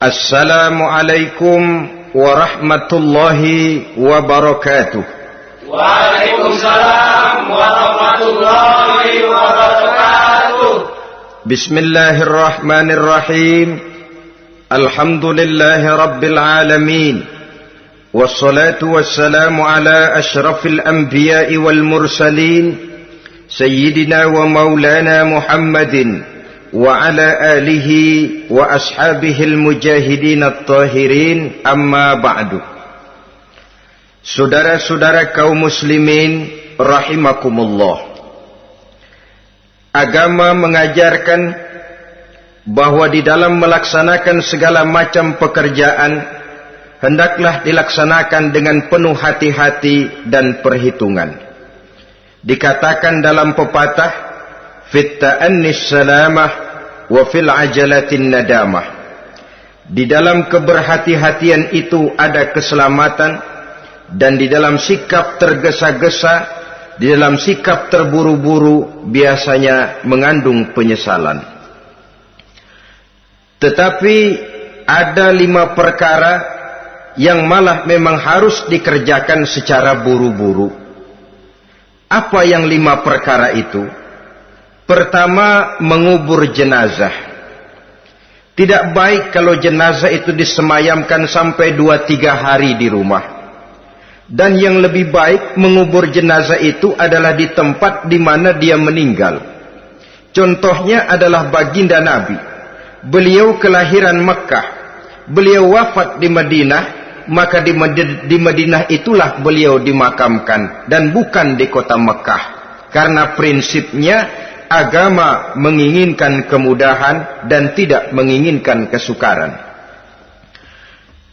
Assalamualaikum warahmatullahi wabarakatuh. Waalaikumsalam warahmatullahi wabarakatuh. Bismillahirrahmanirrahim. Alhamdulillahi rabbil alamin. Wassalatu wassalamu ala ashrafil anbiya'i wal mursalin, Sayyidina wa maulana Muhammadin wa ala alihi wa ashabihil mujahidin at-tahirin, amma ba'du. Saudara-saudara kaum muslimin rahimakumullah, agama mengajarkan bahwa di dalam melaksanakan segala macam pekerjaan hendaklah dilaksanakan dengan penuh hati-hati dan perhitungan. Dikatakan dalam pepatah, fit ta'annis salamah wa fil ajalatin nadamah. Di dalam keberhati-hatian itu ada keselamatan, dan di dalam sikap tergesa-gesa, di dalam sikap terburu-buru biasanya mengandung penyesalan. Tetapi ada 5 perkara yang malah memang harus dikerjakan secara buru-buru. Apa yang 5 perkara itu? Pertama, mengubur jenazah. Tidak baik kalau jenazah itu disemayamkan sampai 2-3 hari di rumah. Dan yang lebih baik mengubur jenazah itu adalah di tempat di mana dia meninggal. Contohnya adalah baginda Nabi. Beliau kelahiran Mekah. Beliau wafat di Madinah, maka di Madinah itulah beliau dimakamkan dan bukan di kota Mekah. Karena prinsipnya agama menginginkan kemudahan dan tidak menginginkan kesukaran.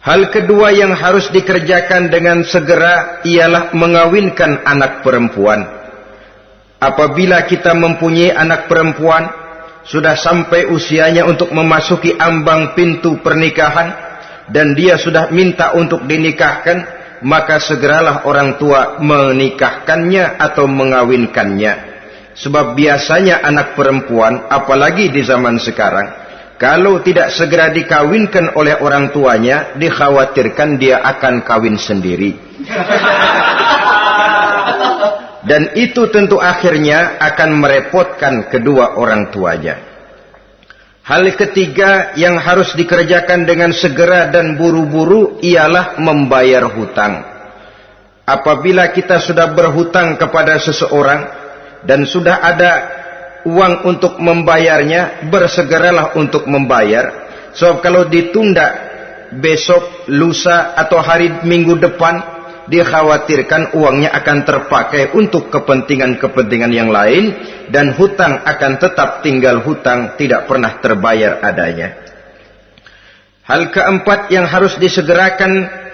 Hal kedua yang harus dikerjakan dengan segera ialah mengawinkan anak perempuan. Apabila kita mempunyai anak perempuan, sudah sampai usianya untuk memasuki ambang pintu pernikahan, dan dia sudah minta untuk dinikahkan, maka segeralah orang tua menikahkannya atau mengawinkannya. Sebab biasanya anak perempuan, apalagi di zaman sekarang, kalau tidak segera dikawinkan oleh orang tuanya, dikhawatirkan dia akan kawin sendiri. Dan itu tentu akhirnya akan merepotkan kedua orang tuanya. Hal ketiga yang harus dikerjakan dengan segera dan buru-buru ialah membayar hutang. Apabila kita sudah berhutang kepada seseorang dan sudah ada uang untuk membayarnya, bersegeralah untuk membayar. Sebab kalau ditunda besok, lusa atau hari minggu depan, dikhawatirkan uangnya akan terpakai untuk kepentingan-kepentingan yang lain, dan hutang akan tetap tinggal hutang, tidak pernah terbayar adanya. Hal keempat yang harus disegerakan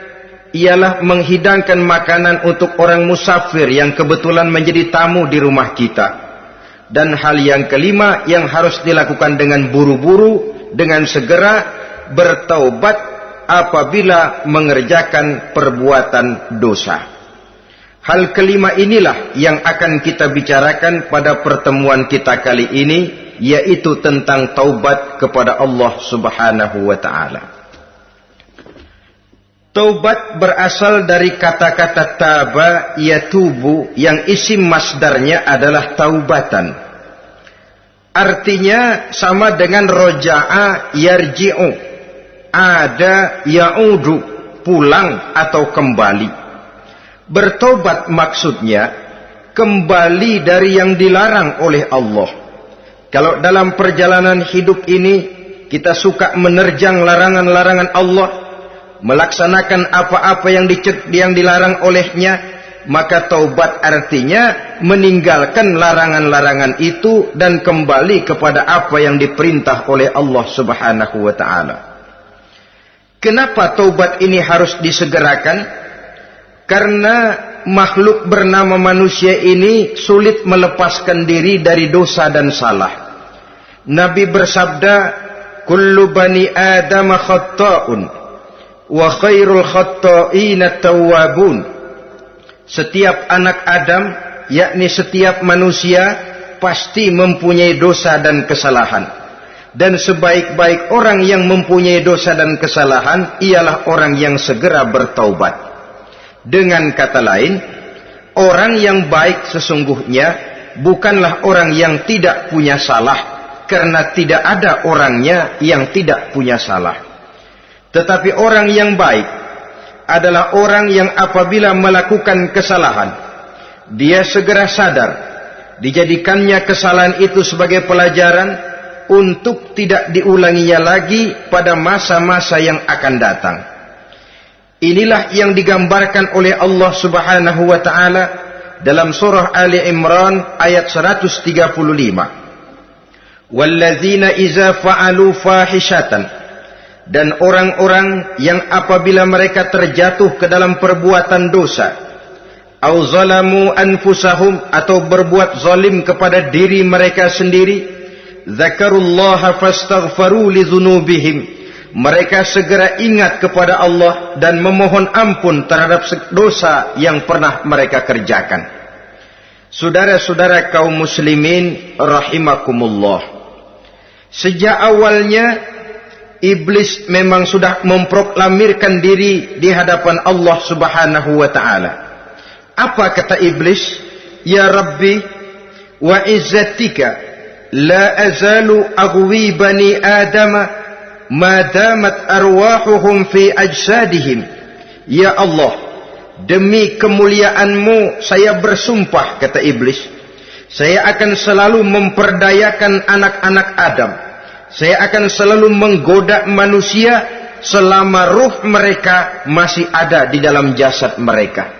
ialah menghidangkan makanan untuk orang musafir yang kebetulan menjadi tamu di rumah kita. Dan hal yang kelima yang harus dilakukan dengan buru-buru, dengan segera, bertaubat apabila mengerjakan perbuatan dosa. Hal kelima inilah yang akan kita bicarakan pada pertemuan kita kali ini, yaitu tentang taubat kepada Allah Subhanahu wa ta'ala. Taubat berasal dari kata-kata taba yatubu, yang isim masdarnya adalah taubatan. Artinya sama dengan roja'a yarji'u, ada ya'udu, pulang atau kembali. Bertobat maksudnya kembali dari yang dilarang oleh Allah. Kalau dalam perjalanan hidup ini kita suka menerjang larangan-larangan Allah, melaksanakan apa-apa yang dilarang olehnya, maka taubat artinya meninggalkan larangan-larangan itu dan kembali kepada apa yang diperintah oleh Allah Subhanahu wa ta'ala. Kenapa taubat ini harus disegerakan? Karena makhluk bernama manusia ini sulit melepaskan diri dari dosa dan salah. Nabi bersabda, kullu bani Adam khatta'un wa khairul khatta'ina tawwabun. Setiap anak Adam, yakni setiap manusia, pasti mempunyai dosa dan kesalahan. Dan sebaik-baik orang yang mempunyai dosa dan kesalahan ialah orang yang segera bertaubat. Dengan kata lain, orang yang baik sesungguhnya bukanlah orang yang tidak punya salah, karena tidak ada orangnya yang tidak punya salah. Tetapi orang yang baik adalah orang yang apabila melakukan kesalahan, dia segera sadar, dijadikannya kesalahan itu sebagai pelajaran untuk tidak diulanginya lagi pada masa-masa yang akan datang. Inilah yang digambarkan oleh Allah Subhanahu wa taala dalam surah Ali Imran ayat 135. Walladzina iza fa'alu fahishatan, dan orang-orang yang apabila mereka terjatuh ke dalam perbuatan dosa, au zalamu anfusahum, atau berbuat zalim kepada diri mereka sendiri, zakarullaha fastaghfaru lidzunubihim, mereka segera ingat kepada Allah dan memohon ampun terhadap dosa yang pernah mereka kerjakan. Saudara-saudara kaum muslimin rahimakumullah, sejak awalnya iblis memang sudah memproklamirkan diri di hadapan Allah Subhanahu wa taala. Apa kata iblis? Ya Rabbi wa izzatika la azalu aghwi bani adama ma damat arwahuhum fi ajsadihim. Ya Allah, demi kemuliaan-Mu saya bersumpah, kata iblis, saya akan selalu memperdayakan anak-anak Adam. Saya akan selalu menggoda manusia selama ruh mereka masih ada di dalam jasad mereka.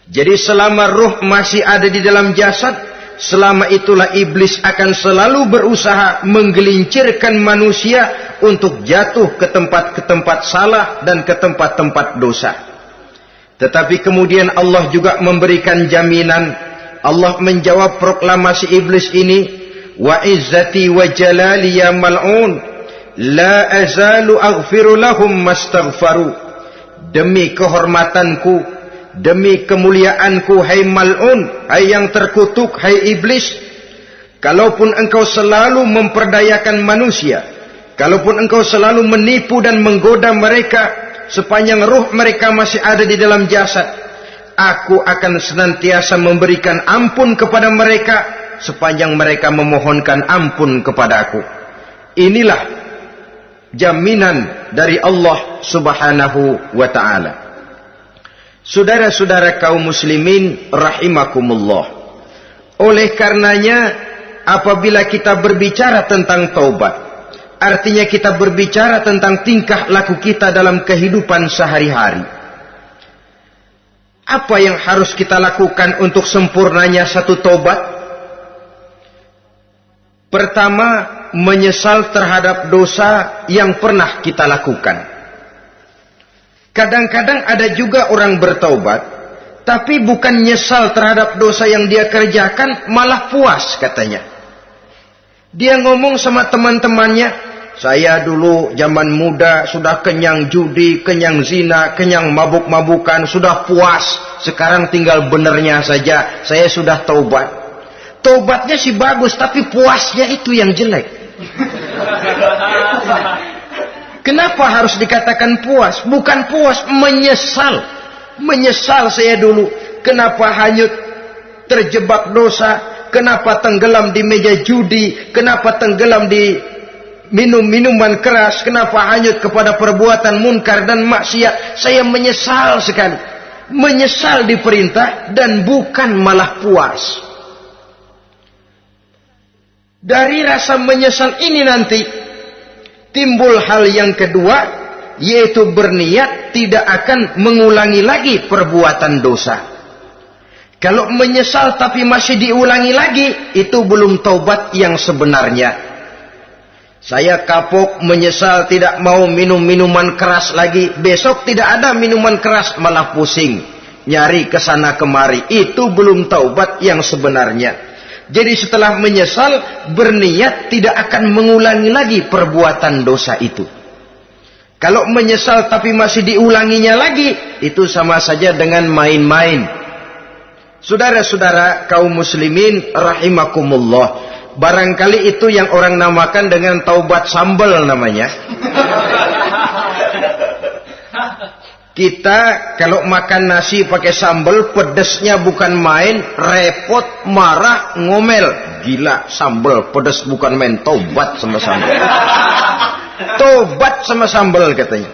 Jadi selama ruh masih ada di dalam jasad, selama itulah iblis akan selalu berusaha menggelincirkan manusia untuk jatuh ke tempat-tempat salah dan ke tempat-tempat dosa. Tetapi kemudian Allah juga memberikan jaminan. Allah menjawab proklamasi iblis ini, wa izzati wa jalali ya mal'un la azalu aghfiru lahum mastaghfaru. Demi kehormatanku, demi kemuliaanku, hai mal'un, hai yang terkutuk, hai iblis, kalaupun engkau selalu memperdayakan manusia, kalaupun engkau selalu menipu dan menggoda mereka sepanjang ruh mereka masih ada di dalam jasad, aku akan senantiasa memberikan ampun kepada mereka sepanjang mereka memohonkan ampun kepadaku. Inilah jaminan dari Allah Subhanahu wa ta'ala. Saudara-saudara kaum muslimin rahimakumullah, oleh karenanya apabila kita berbicara tentang taubat, artinya kita berbicara tentang tingkah laku kita dalam kehidupan sehari-hari. Apa yang harus kita lakukan untuk sempurnanya satu taubat? Pertama, menyesal terhadap dosa yang pernah kita lakukan. Kadang-kadang ada juga orang bertaubat, tapi bukan nyesal terhadap dosa yang dia kerjakan, malah puas katanya. Dia ngomong sama teman-temannya, saya dulu zaman muda sudah kenyang judi, kenyang zina, kenyang mabuk-mabukan, sudah puas. Sekarang tinggal benernya saja, saya sudah taubat. Taubatnya sih bagus, tapi puasnya itu yang jelek. Kenapa harus dikatakan puas? Bukan puas, menyesal. Menyesal saya dulu. Kenapa hanyut terjebak dosa? Kenapa tenggelam di meja judi? Kenapa tenggelam di minum-minuman keras? Kenapa hanyut kepada perbuatan munkar dan maksiat? Saya menyesal sekali. Menyesal diperintah dan bukan malah puas. Dari rasa menyesal ini nanti timbul hal yang kedua, yaitu berniat tidak akan mengulangi lagi perbuatan dosa. Kalau menyesal tapi masih diulangi lagi, itu belum taubat yang sebenarnya. Saya kapok, menyesal, tidak mau minum minuman keras lagi. Besok tidak ada minuman keras, malah pusing, nyari kesana kemari. Itu belum taubat yang sebenarnya. Jadi setelah menyesal, berniat tidak akan mengulangi lagi perbuatan dosa itu. Kalau menyesal tapi masih diulanginya lagi, itu sama saja dengan main-main. Saudara-saudara kaum muslimin rahimakumullah, Barangkali itu yang orang namakan dengan taubat sambal namanya. Kita kalau makan nasi pakai sambal, pedesnya bukan main, repot, marah, ngomel. Gila, sambal pedes bukan main, taubat sama sambal. Taubat sama sambal katanya.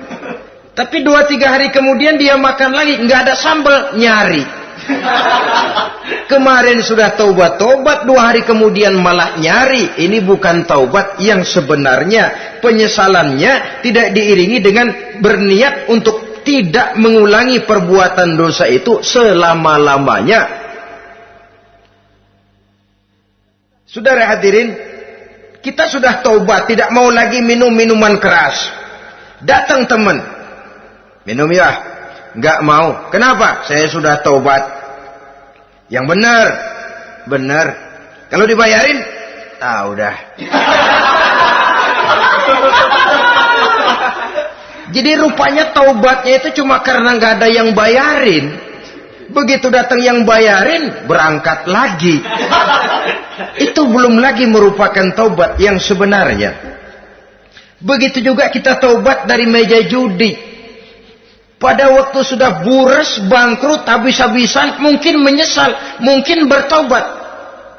Tapi 2-3 hari kemudian dia makan lagi, nggak ada sambal, nyari. Kemarin sudah taubat, 2 hari kemudian malah nyari. Ini bukan taubat yang sebenarnya. Penyesalannya tidak diiringi dengan berniat untuk tidak mengulangi perbuatan dosa itu selama-lamanya. Saudara hadirin, kita sudah taubat, tidak mau lagi minum minuman keras. Datang teman, minum ya, nggak mau. Kenapa? Saya sudah taubat. Yang benar. Kalau dibayarin, udah. Jadi rupanya taubatnya itu cuma karena nggak ada yang bayarin. Begitu datang yang bayarin, berangkat lagi. Itu belum lagi merupakan taubat yang sebenarnya. Begitu juga kita taubat dari meja judi. Pada waktu sudah buras, bangkrut, habis-habisan, mungkin menyesal, mungkin bertaubat.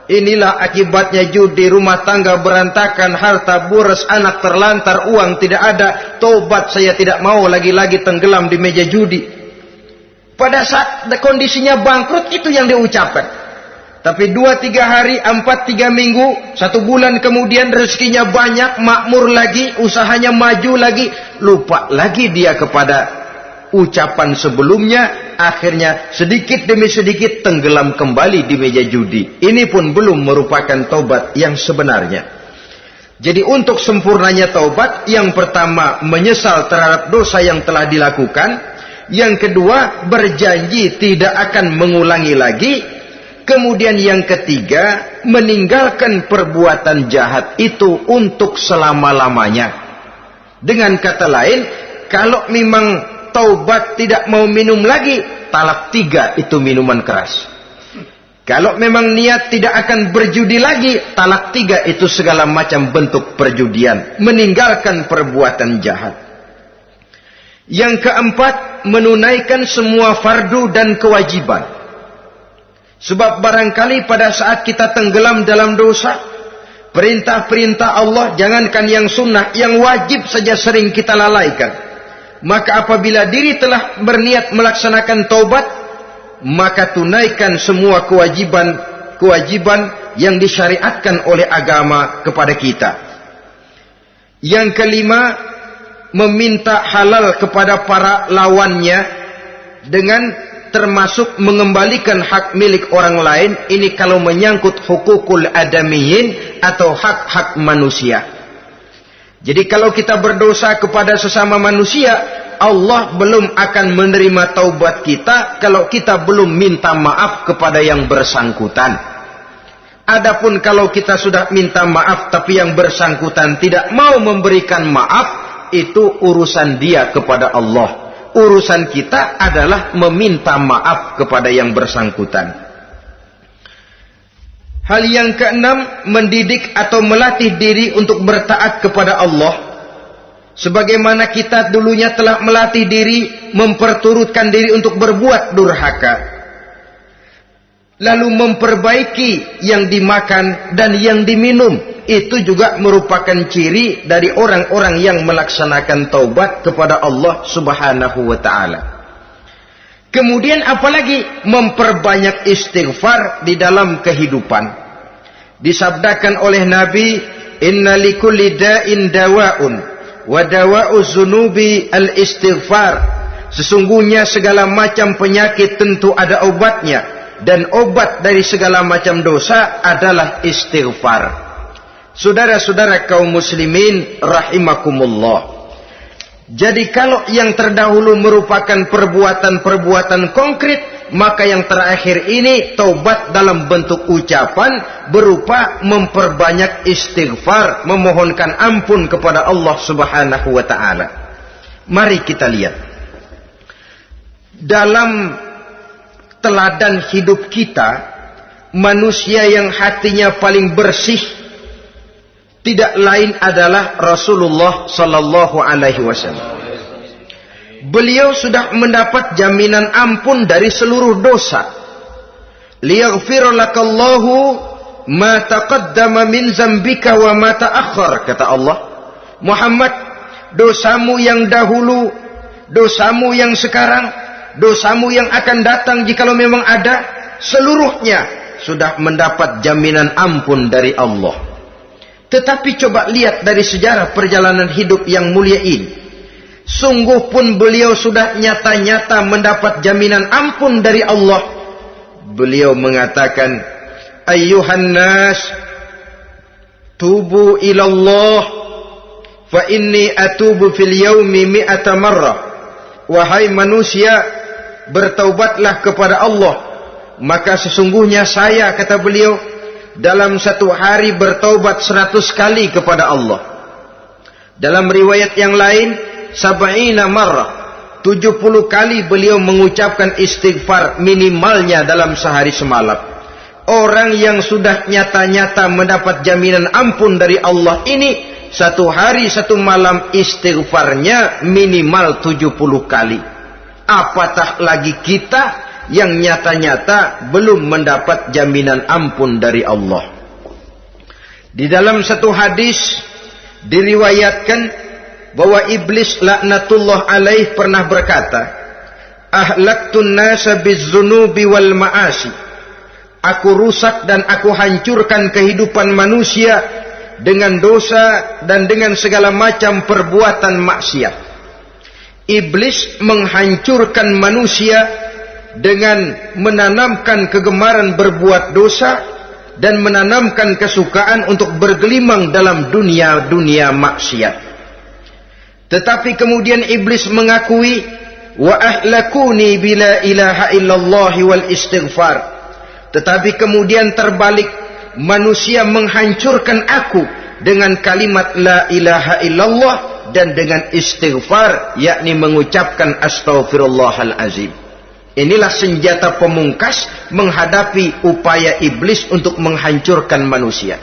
Inilah akibatnya judi, rumah tangga berantakan, harta buras, anak terlantar, uang tidak ada. Taubat, saya tidak mau lagi-lagi tenggelam di meja judi. Pada saat kondisinya bangkrut, itu yang diucapkan. Tapi 2-3 hari, 4-3 minggu, 1 bulan kemudian rezekinya banyak, makmur lagi, usahanya maju lagi, lupa lagi dia kepada ucapan sebelumnya. Akhirnya sedikit demi sedikit tenggelam kembali di meja judi. Ini pun belum merupakan taubat yang sebenarnya. Jadi untuk sempurnanya taubat, yang pertama menyesal terhadap dosa yang telah dilakukan, yang kedua berjanji tidak akan mengulangi lagi, kemudian yang ketiga meninggalkan perbuatan jahat itu untuk selama-lamanya. Dengan kata lain, kalau memang taubat tidak mau minum lagi, talak 3 itu minuman keras. Kalau memang niat tidak akan berjudi lagi, talak 3 itu segala macam bentuk perjudian, meninggalkan perbuatan jahat. Yang keempat, menunaikan semua fardu dan kewajiban. Sebab barangkali pada saat kita tenggelam dalam dosa, perintah-perintah Allah, jangankan yang sunnah, yang wajib saja sering kita lalaikan. Maka apabila diri telah berniat melaksanakan taubat, maka tunaikan semua kewajiban yang disyariatkan oleh agama kepada kita. Yang kelima, meminta halal kepada para lawannya dengan termasuk mengembalikan hak milik orang lain. Ini kalau menyangkut hukukul adamiyin atau hak-hak manusia. Jadi kalau kita berdosa kepada sesama manusia, Allah belum akan menerima taubat kita kalau kita belum minta maaf kepada yang bersangkutan. Adapun kalau kita sudah minta maaf tapi yang bersangkutan tidak mau memberikan maaf, itu urusan dia kepada Allah. Urusan kita adalah meminta maaf kepada yang bersangkutan. Hal yang keenam, mendidik atau melatih diri untuk bertaat kepada Allah. Sebagaimana kita dulunya telah melatih diri, memperturutkan diri untuk berbuat durhaka. Lalu memperbaiki yang dimakan dan yang diminum. Itu juga merupakan ciri dari orang-orang yang melaksanakan taubat kepada Allah Subhanahu wa ta'ala. Kemudian apalagi? Memperbanyak istighfar di dalam kehidupan. Disabdakan oleh Nabi, inna likulli da'in dawa'un wa dawa'u zunubi al-istighfar. Sesungguhnya segala macam penyakit tentu ada obatnya, dan obat dari segala macam dosa adalah istighfar. Saudara-saudara kaum muslimin rahimakumullah. Jadi kalau yang terdahulu merupakan perbuatan-perbuatan konkret, maka yang terakhir ini taubat dalam bentuk ucapan berupa memperbanyak istighfar, memohonkan ampun kepada Allah Subhanahu wa taala. Mari kita lihat dalam teladan hidup kita, manusia yang hatinya paling bersih tidak lain adalah Rasulullah sallallahu alaihi wasallam. Beliau sudah mendapat jaminan ampun dari seluruh dosa. Liyaghfir lakallahu ma taqaddama min zambika wa ma ta'akhkhar, kata Allah. Muhammad, dosamu yang dahulu, dosamu yang sekarang, dosamu yang akan datang jikalau memang ada, seluruhnya sudah mendapat jaminan ampun dari Allah. Tetapi coba lihat dari sejarah perjalanan hidup yang mulia ini. Sungguh pun beliau sudah nyata-nyata mendapat jaminan ampun dari Allah. Beliau mengatakan, ayyuhan nas, tubu ilallah, fa inni atubu fil yaumi mi'ata marrah. Wahai manusia, bertaubatlah kepada Allah. Maka sesungguhnya saya, kata beliau, dalam satu hari bertaubat 100 kali kepada Allah. Dalam riwayat yang lain, sab'ina marrah, 70 kali beliau mengucapkan istighfar minimalnya dalam sehari semalam. Orang yang sudah nyata-nyata mendapat jaminan ampun dari Allah ini, satu hari satu malam istighfarnya minimal 70 kali. Apatah lagi kita yang nyata-nyata belum mendapat jaminan ampun dari Allah. Di dalam satu hadis diriwayatkan bahwa iblis laknatullah alaih pernah berkata, ahlaktun nasa bizzunubi wal ma'asi. Aku rusak dan aku hancurkan kehidupan manusia dengan dosa dan dengan segala macam perbuatan maksiat. Iblis menghancurkan manusia dengan menanamkan kegemaran berbuat dosa dan menanamkan kesukaan untuk bergelimang dalam dunia maksiat. Tetapi kemudian iblis mengakui, wa ahlakuni bila ilaha illallah wal istighfar. Tetapi kemudian terbalik, manusia menghancurkan aku dengan kalimat la ilaha illallah dan dengan istighfar, yakni mengucapkan astaghfirullahal azim. Inilah senjata pemungkas menghadapi upaya iblis untuk menghancurkan manusia.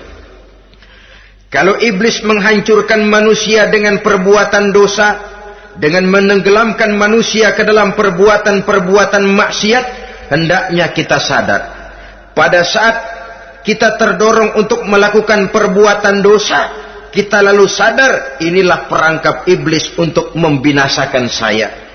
Kalau iblis menghancurkan manusia dengan perbuatan dosa, dengan menenggelamkan manusia ke dalam perbuatan-perbuatan maksiat, hendaknya kita sadar. Pada saat kita terdorong untuk melakukan perbuatan dosa, kita lalu sadar inilah perangkap iblis untuk membinasakan saya.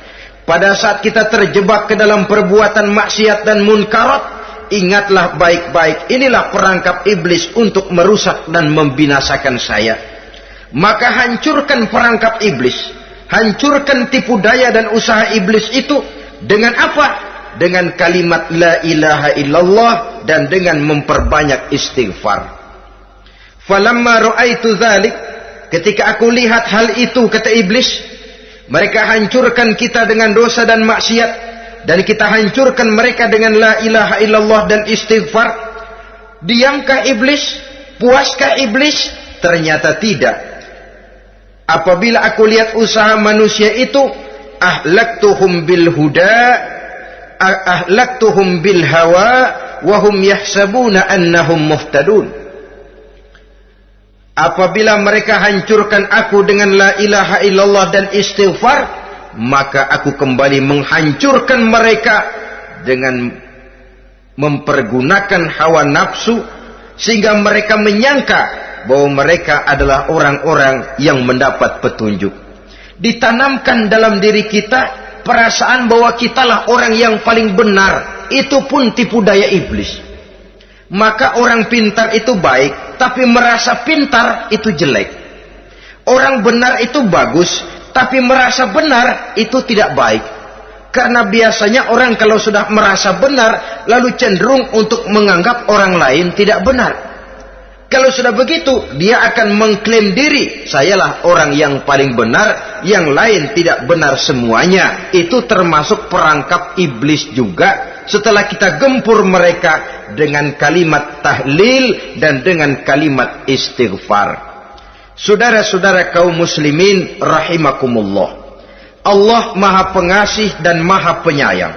Pada saat kita terjebak ke dalam perbuatan maksiat dan munkarat, ingatlah baik-baik, inilah perangkap iblis untuk merusak dan membinasakan saya. Maka hancurkan perangkap iblis, hancurkan tipu daya dan usaha iblis itu dengan apa? Dengan kalimat la ilaha illallah dan dengan memperbanyak istighfar. Falamma ra'aitu dzalik, ketika aku lihat hal itu, kata iblis, mereka hancurkan kita dengan dosa dan maksiat, dan kita hancurkan mereka dengan la ilaha illallah dan istighfar. Diamkah iblis? Puaskah iblis? Ternyata tidak. Apabila aku lihat usaha manusia itu, ahlaktuhum bil huda, ahlaktuhum bil hawa, wahum yahsabuna annahum muhtadun. Apabila mereka hancurkan aku dengan la ilaha illallah dan istighfar, maka aku kembali menghancurkan mereka dengan mempergunakan hawa nafsu, sehingga mereka menyangka bahwa mereka adalah orang-orang yang mendapat petunjuk. Ditanamkan dalam diri kita perasaan bahwa kitalah orang yang paling benar. Itu pun tipu daya iblis. Maka orang pintar itu baik, tapi merasa pintar itu jelek. Orang benar itu bagus, tapi merasa benar itu tidak baik. Karena biasanya orang kalau sudah merasa benar, lalu cenderung untuk menganggap orang lain tidak benar. Kalau sudah begitu, dia akan mengklaim diri, sayalah orang yang paling benar, yang lain tidak benar semuanya. Itu termasuk perangkap iblis juga. Setelah kita gempur mereka dengan kalimat tahlil dan dengan kalimat istighfar. Saudara-saudara kaum muslimin rahimakumullah, Allah Maha Pengasih dan Maha Penyayang.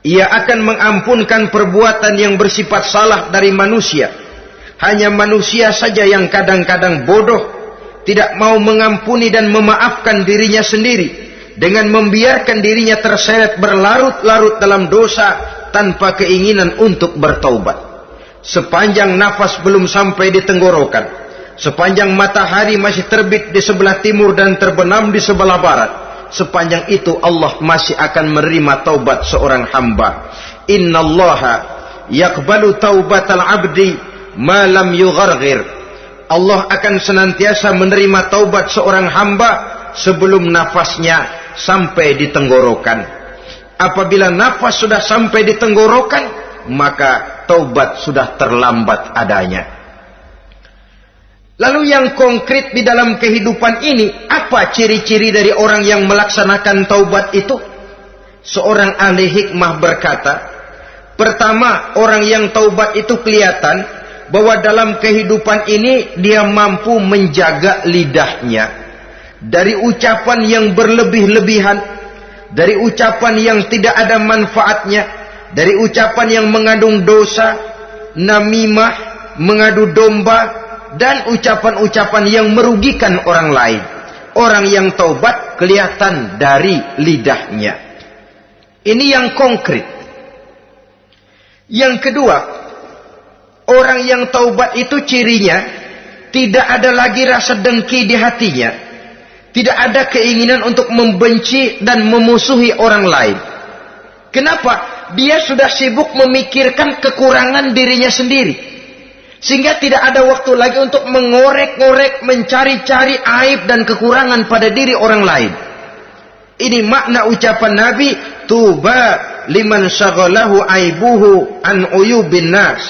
Ia akan mengampunkan perbuatan yang bersifat salah dari manusia. Hanya manusia saja yang kadang-kadang bodoh, tidak mau mengampuni dan memaafkan dirinya sendiri, dengan membiarkan dirinya terseret berlarut-larut dalam dosa tanpa keinginan untuk bertaubat. Sepanjang nafas belum sampai di tenggorokan, sepanjang matahari masih terbit di sebelah timur dan terbenam di sebelah barat, sepanjang itu Allah masih akan menerima taubat seorang hamba. Innallaha yaqbalu taubatal abdi ma lam yugharghir. Allah akan senantiasa menerima taubat seorang hamba sebelum nafasnya sampai di tenggorokan. Apabila nafas sudah sampai di tenggorokan, maka taubat sudah terlambat adanya. Lalu yang konkret di dalam kehidupan ini, apa ciri-ciri dari orang yang melaksanakan taubat itu? Seorang ahli hikmah berkata, pertama, orang yang taubat itu kelihatan bahwa dalam kehidupan ini dia mampu menjaga lidahnya dari ucapan yang berlebih-lebihan, dari ucapan yang tidak ada manfaatnya, dari ucapan yang mengandung dosa, namimah, mengadu domba, dan ucapan-ucapan yang merugikan orang lain. Orang yang taubat kelihatan dari lidahnya. Ini yang konkret. Yang kedua, orang yang taubat itu cirinya tidak ada lagi rasa dengki di hatinya, tidak ada keinginan untuk membenci dan memusuhi orang lain. Kenapa? Dia sudah sibuk memikirkan kekurangan dirinya sendiri, sehingga tidak ada waktu lagi untuk mengorek-ngorek, mencari-cari aib dan kekurangan pada diri orang lain. Ini makna ucapan Nabi, tuba liman syaghalahu aibuhu an uyubin nas.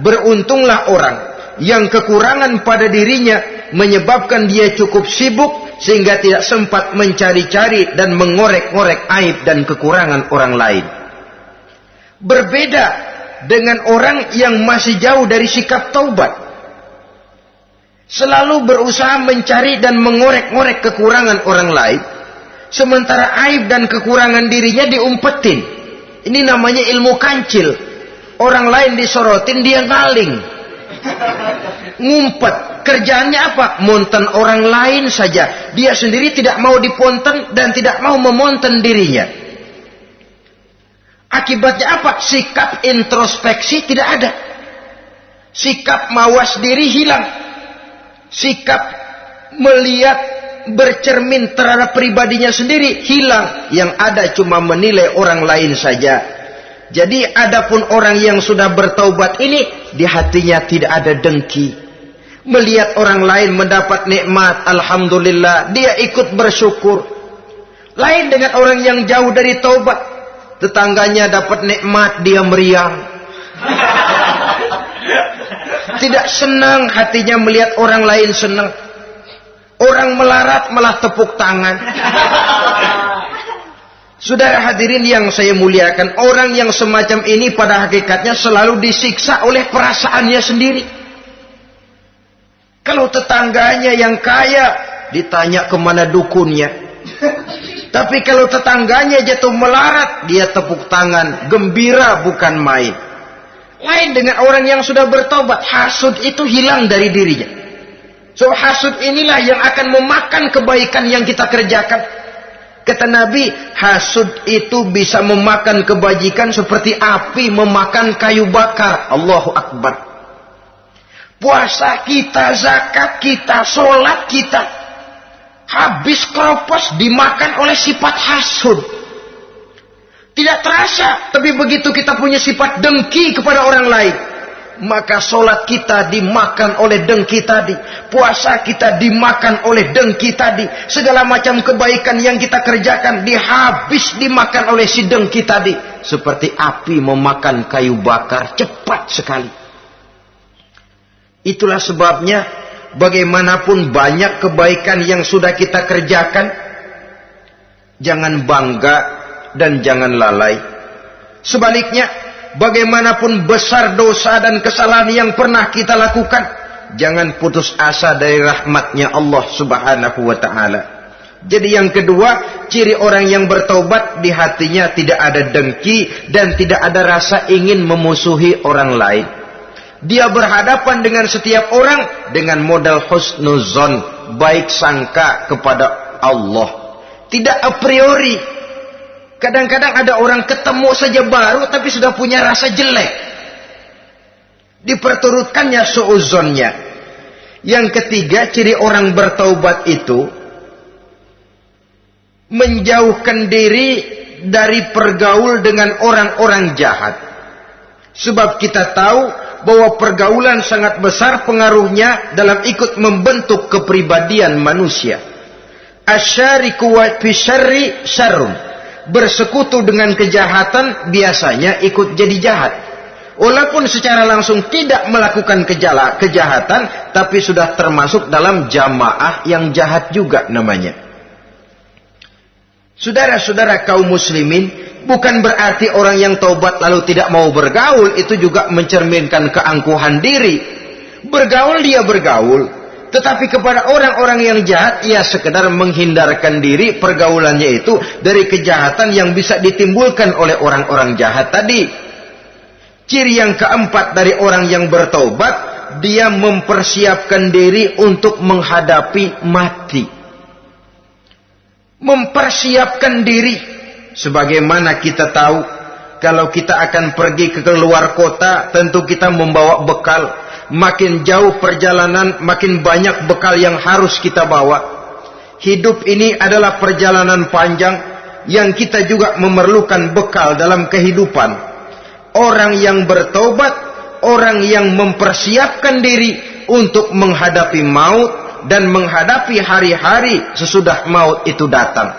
Beruntunglah orang yang kekurangan pada dirinya menyebabkan dia cukup sibuk sehingga tidak sempat mencari-cari dan mengorek-ngorek aib dan kekurangan orang lain. Berbeda dengan orang yang masih jauh dari sikap taubat, selalu berusaha mencari dan mengorek-ngorek kekurangan orang lain, sementara aib dan kekurangan dirinya diumpetin. Ini namanya ilmu kancil. Orang lain disorotin, dia ngaling, ngumpet. Kerjaannya apa? Monten orang lain saja. Dia sendiri tidak mau diponten dan tidak mau memonten dirinya. Akibatnya apa? Sikap introspeksi tidak ada. Sikap mawas diri hilang. Sikap melihat, bercermin terhadap pribadinya sendiri hilang. Yang ada cuma menilai orang lain saja. Jadi adapun orang yang sudah bertaubat ini, di hatinya tidak ada dengki. Melihat orang lain mendapat nikmat, alhamdulillah, dia ikut bersyukur. Lain dengan orang yang jauh dari taubat, tetangganya dapat nikmat, dia meriang. Tidak senang hatinya melihat orang lain senang. Orang melarat malah tepuk tangan. Saudara hadirin yang saya muliakan, orang yang semacam ini pada hakikatnya selalu disiksa oleh perasaannya sendiri. Kalau tetangganya yang kaya, ditanya kemana dukunnya. Tapi kalau tetangganya jatuh melarat, dia tepuk tangan, gembira bukan main. Lain dengan orang yang sudah bertobat, hasud itu hilang dari dirinya. So hasud inilah yang akan memakan kebaikan yang kita kerjakan. Kata Nabi, hasud itu bisa memakan kebajikan seperti api memakan kayu bakar. Allahu Akbar. Puasa kita, zakat kita, sholat kita, habis keropos dimakan oleh sifat hasud. Tidak terasa, tapi begitu kita punya sifat dengki kepada orang lain, maka sholat kita dimakan oleh dengki tadi, puasa kita dimakan oleh dengki tadi, segala macam kebaikan yang kita kerjakan dimakan oleh si dengki tadi, seperti api memakan kayu bakar, cepat sekali. Itulah sebabnya bagaimanapun banyak kebaikan yang sudah kita kerjakan, jangan bangga dan jangan lalai. Sebaliknya, bagaimanapun besar dosa dan kesalahan yang pernah kita lakukan, jangan putus asa dari rahmatnya Allah Subhanahu wa ta'ala. Jadi yang kedua, ciri orang yang bertaubat, di hatinya tidak ada dengki dan tidak ada rasa ingin memusuhi orang lain. Dia berhadapan dengan setiap orang dengan modal husnuzon, baik sangka kepada Allah. Tidak a priori. Kadang-kadang ada orang ketemu saja baru tapi sudah punya rasa jelek. Diperturutkannya suuzonnya. Yang ketiga, ciri orang bertaubat itu menjauhkan diri dari pergaul dengan orang-orang jahat. Sebab kita tahu bahwa pergaulan sangat besar pengaruhnya dalam ikut membentuk kepribadian manusia. Asyariku wa fi syarri syarrun. Bersekutu dengan kejahatan biasanya ikut jadi jahat. Walaupun secara langsung tidak melakukan kejahatan, tapi sudah termasuk dalam jamaah yang jahat juga namanya. Saudara-saudara kaum muslimin, bukan berarti orang yang taubat lalu tidak mau bergaul itu juga mencerminkan keangkuhan diri. Bergaul dia bergaul, tetapi kepada orang-orang yang jahat ia sekedar menghindarkan diri pergaulannya itu dari kejahatan yang bisa ditimbulkan oleh orang-orang jahat tadi. Ciri yang keempat dari orang yang bertaubat, dia mempersiapkan diri untuk menghadapi mati. Mempersiapkan diri. Sebagaimana kita tahu, kalau kita akan pergi ke luar kota, tentu kita membawa bekal. Makin jauh perjalanan, makin banyak bekal yang harus kita bawa. Hidup ini adalah perjalanan panjang yang kita juga memerlukan bekal dalam kehidupan. Orang yang bertaubat, orang yang mempersiapkan diri untuk menghadapi maut dan menghadapi hari-hari sesudah maut itu datang.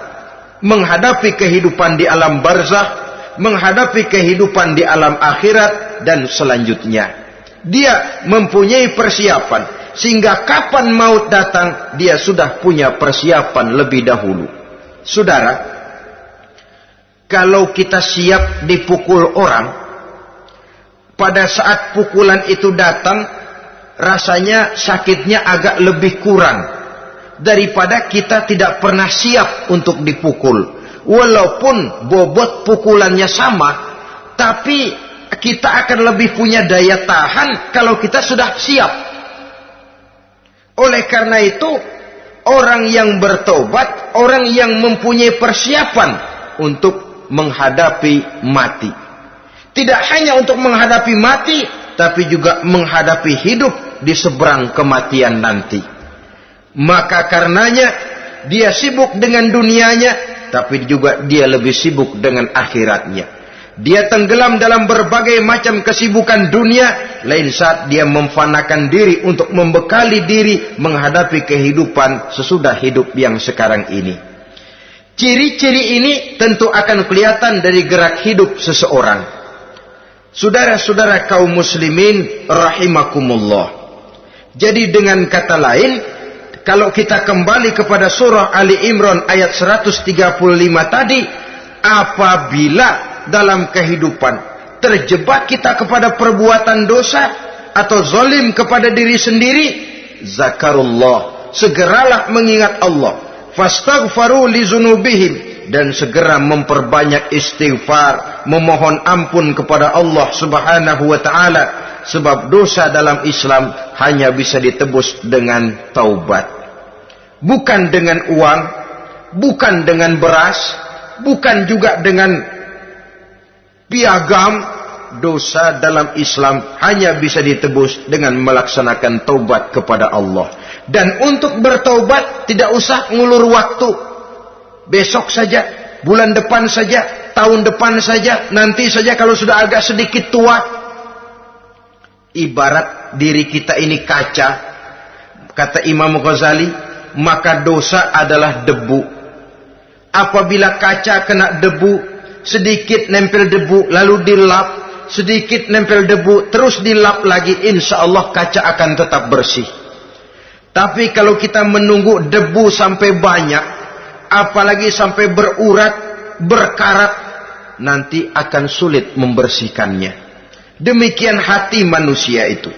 Menghadapi kehidupan di alam barzakh, menghadapi kehidupan di alam akhirat dan selanjutnya. Dia mempunyai persiapan sehingga kapan maut datang dia sudah punya persiapan lebih dahulu. Saudara, kalau kita siap dipukul orang, pada saat pukulan itu datang, rasanya sakitnya agak lebih kurang daripada kita tidak pernah siap untuk dipukul. Walaupun bobot pukulannya sama, tapi kita akan lebih punya daya tahan kalau kita sudah siap. Oleh karena itu, orang yang bertobat, orang yang mempunyai persiapan untuk menghadapi mati. Tidak hanya untuk menghadapi mati, tapi juga menghadapi hidup di seberang kematian nanti. Maka karenanya dia sibuk dengan dunianya, tapi juga dia lebih sibuk dengan akhiratnya. Dia tenggelam dalam berbagai macam kesibukan dunia, lain saat dia memfanakan diri untuk membekali diri menghadapi kehidupan sesudah hidup yang sekarang ini. Ciri-ciri ini tentu akan kelihatan dari gerak hidup seseorang. Saudara-saudara kaum muslimin rahimakumullah. Jadi dengan kata lain, kalau kita kembali kepada surah Ali Imran ayat 135 tadi, apabila dalam kehidupan terjebak kita kepada perbuatan dosa atau zalim kepada diri sendiri, zakarullah, segeralah mengingat Allah, fastaghfaru li dzunubihim, dan segera memperbanyak istighfar, memohon ampun kepada Allah Subhanahu wa taala, sebab dosa dalam Islam hanya bisa ditebus dengan taubat. Bukan dengan uang, bukan dengan beras, bukan juga dengan piagam. Dosa dalam Islam hanya bisa ditebus dengan melaksanakan taubat kepada Allah. Dan untuk bertaubat tidak usah ngulur waktu. Besok saja, bulan depan saja, tahun depan saja, nanti saja kalau sudah agak sedikit tua. Ibarat diri kita ini kaca, kata Imam Ghazali, maka dosa adalah debu. Apabila kaca kena debu, sedikit nempel debu lalu dilap, sedikit nempel debu terus dilap lagi, insya Allah kaca akan tetap bersih. Tapi kalau kita menunggu debu sampai banyak, apalagi sampai berurat, berkarat, nanti akan sulit membersihkannya. Demikian hati manusia itu.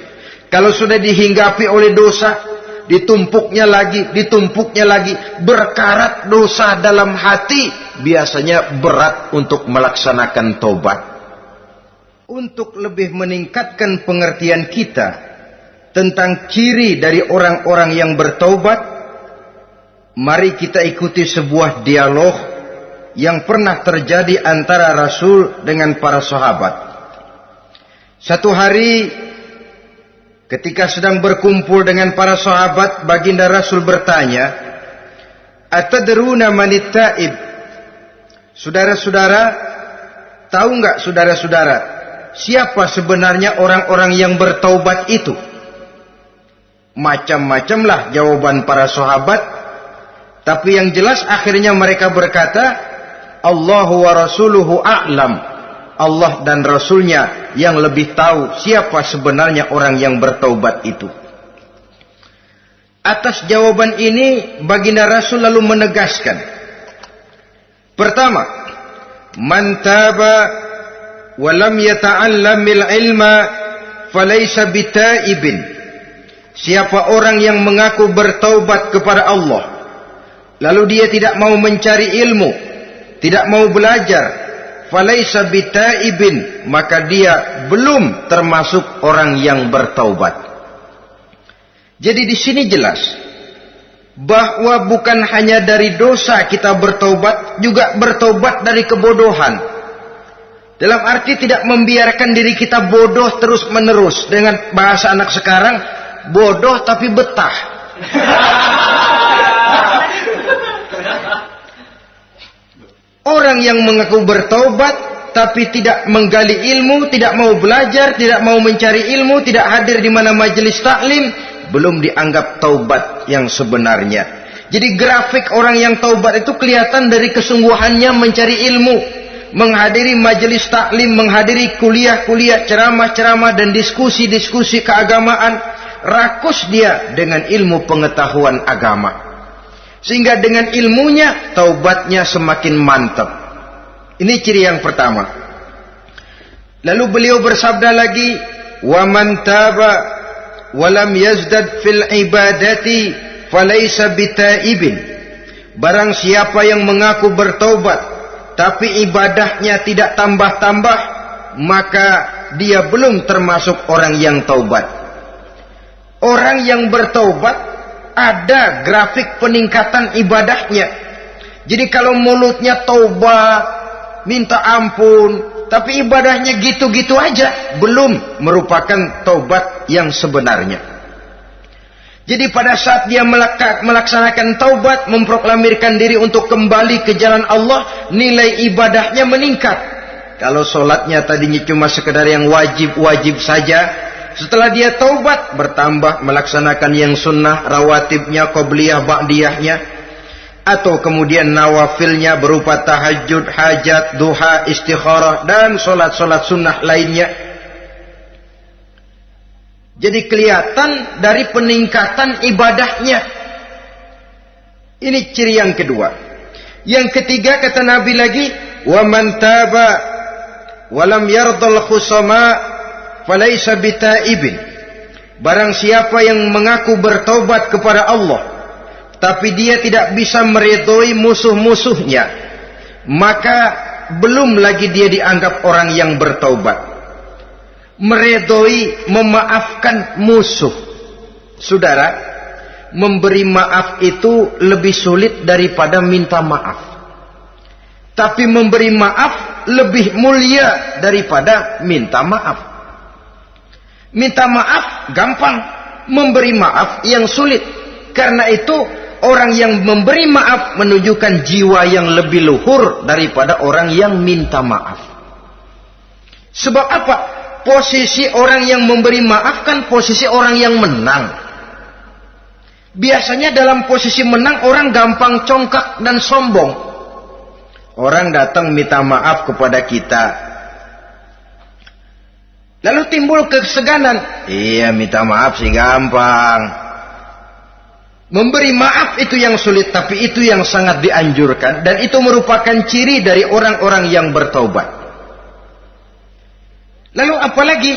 Kalau sudah dihinggapi oleh dosa, ditumpuknya lagi, berkarat dosa dalam hati, biasanya berat untuk melaksanakan taubat. untuk lebih meningkatkan pengertian kita tentang ciri dari orang-orang yang bertaubat, mari kita ikuti sebuah dialog yang pernah terjadi antara Rasul dengan para sahabat. Satu hari ketika sedang berkumpul dengan para sahabat, baginda Rasul bertanya, "Atadruna manit taib?" Saudara-saudara, tahu enggak saudara-saudara, siapa sebenarnya orang-orang yang bertaubat itu? Macam-macamlah jawaban para sahabat, tapi yang jelas akhirnya mereka berkata, Allahu wa rasuluhu a'lam. Allah dan Rasulnya yang lebih tahu siapa sebenarnya orang yang bertaubat itu. Atas jawaban ini baginda Rasul lalu menegaskan, pertama, man taba wa lam yata'allamil ilma falaysa bitaibin. Siapa orang yang mengaku bertaubat kepada Allah, lalu dia tidak mau mencari ilmu, tidak mau belajar, falaysa bitaibin, maka dia belum termasuk orang yang bertaubat. Jadi di sini jelas bahwa bukan hanya dari dosa kita bertaubat, juga bertaubat dari kebodohan. Dalam arti tidak membiarkan diri kita bodoh terus menerus. Dengan bahasa anak sekarang, bodoh tapi betah. Orang yang mengaku bertaubat tapi tidak menggali ilmu, tidak mau belajar, tidak mau mencari ilmu, tidak hadir di mana majelis taklim, belum dianggap taubat yang sebenarnya. Jadi grafik orang yang taubat itu kelihatan dari kesungguhannya mencari ilmu, menghadiri majelis taklim, menghadiri kuliah-kuliah, ceramah-ceramah dan diskusi-diskusi keagamaan. Rakus dia dengan ilmu pengetahuan agama, sehingga dengan ilmunya taubatnya semakin mantap. Ini ciri yang pertama. Lalu beliau bersabda lagi, wa man taba wa lam yazdad fil ibadati falaysa bitaibin. Barang siapa yang mengaku bertaubat tapi ibadahnya tidak tambah-tambah, maka dia belum termasuk orang yang taubat. Orang yang bertaubat ada grafik peningkatan ibadahnya. Jadi kalau mulutnya taubat, minta ampun, tapi ibadahnya gitu-gitu aja, belum merupakan taubat yang sebenarnya. Jadi pada saat dia melaksanakan taubat, memproklamirkan diri untuk kembali ke jalan Allah, nilai ibadahnya meningkat. Kalau sholatnya tadinya cuma sekedar yang wajib-wajib saja, setelah dia taubat bertambah melaksanakan yang sunnah, rawatibnya, qobliyah, ba'diyahnya, atau kemudian nawafilnya berupa tahajud, hajat, duha, istikharah, dan solat-solat sunnah lainnya. Jadi kelihatan dari peningkatan ibadahnya. Ini ciri yang kedua. Yang ketiga kata Nabi lagi, wa man taba wa lam yardal khusama falaysa bitaibin. Barang siapa yang mengaku bertaubat kepada Allah tapi dia tidak bisa meridhoi musuh-musuhnya, maka belum lagi dia dianggap orang yang bertaubat. Meridhoi, memaafkan musuh. Saudara, memberi maaf itu lebih sulit daripada minta maaf. Tapi memberi maaf lebih mulia daripada minta maaf. Minta maaf gampang, memberi maaf yang sulit. Karena itu orang yang memberi maaf menunjukkan jiwa yang lebih luhur daripada orang yang minta maaf. Sebab apa? Posisi orang yang memberi maaf kan posisi orang yang menang. Biasanya dalam posisi menang orang gampang congkak dan sombong. Orang datang minta maaf kepada kita, lalu timbul keseganan. Iya, minta maaf sih gampang. Memberi maaf itu yang sulit, tapi itu yang sangat dianjurkan. Dan itu merupakan ciri dari orang-orang yang bertaubat. Lalu apalagi?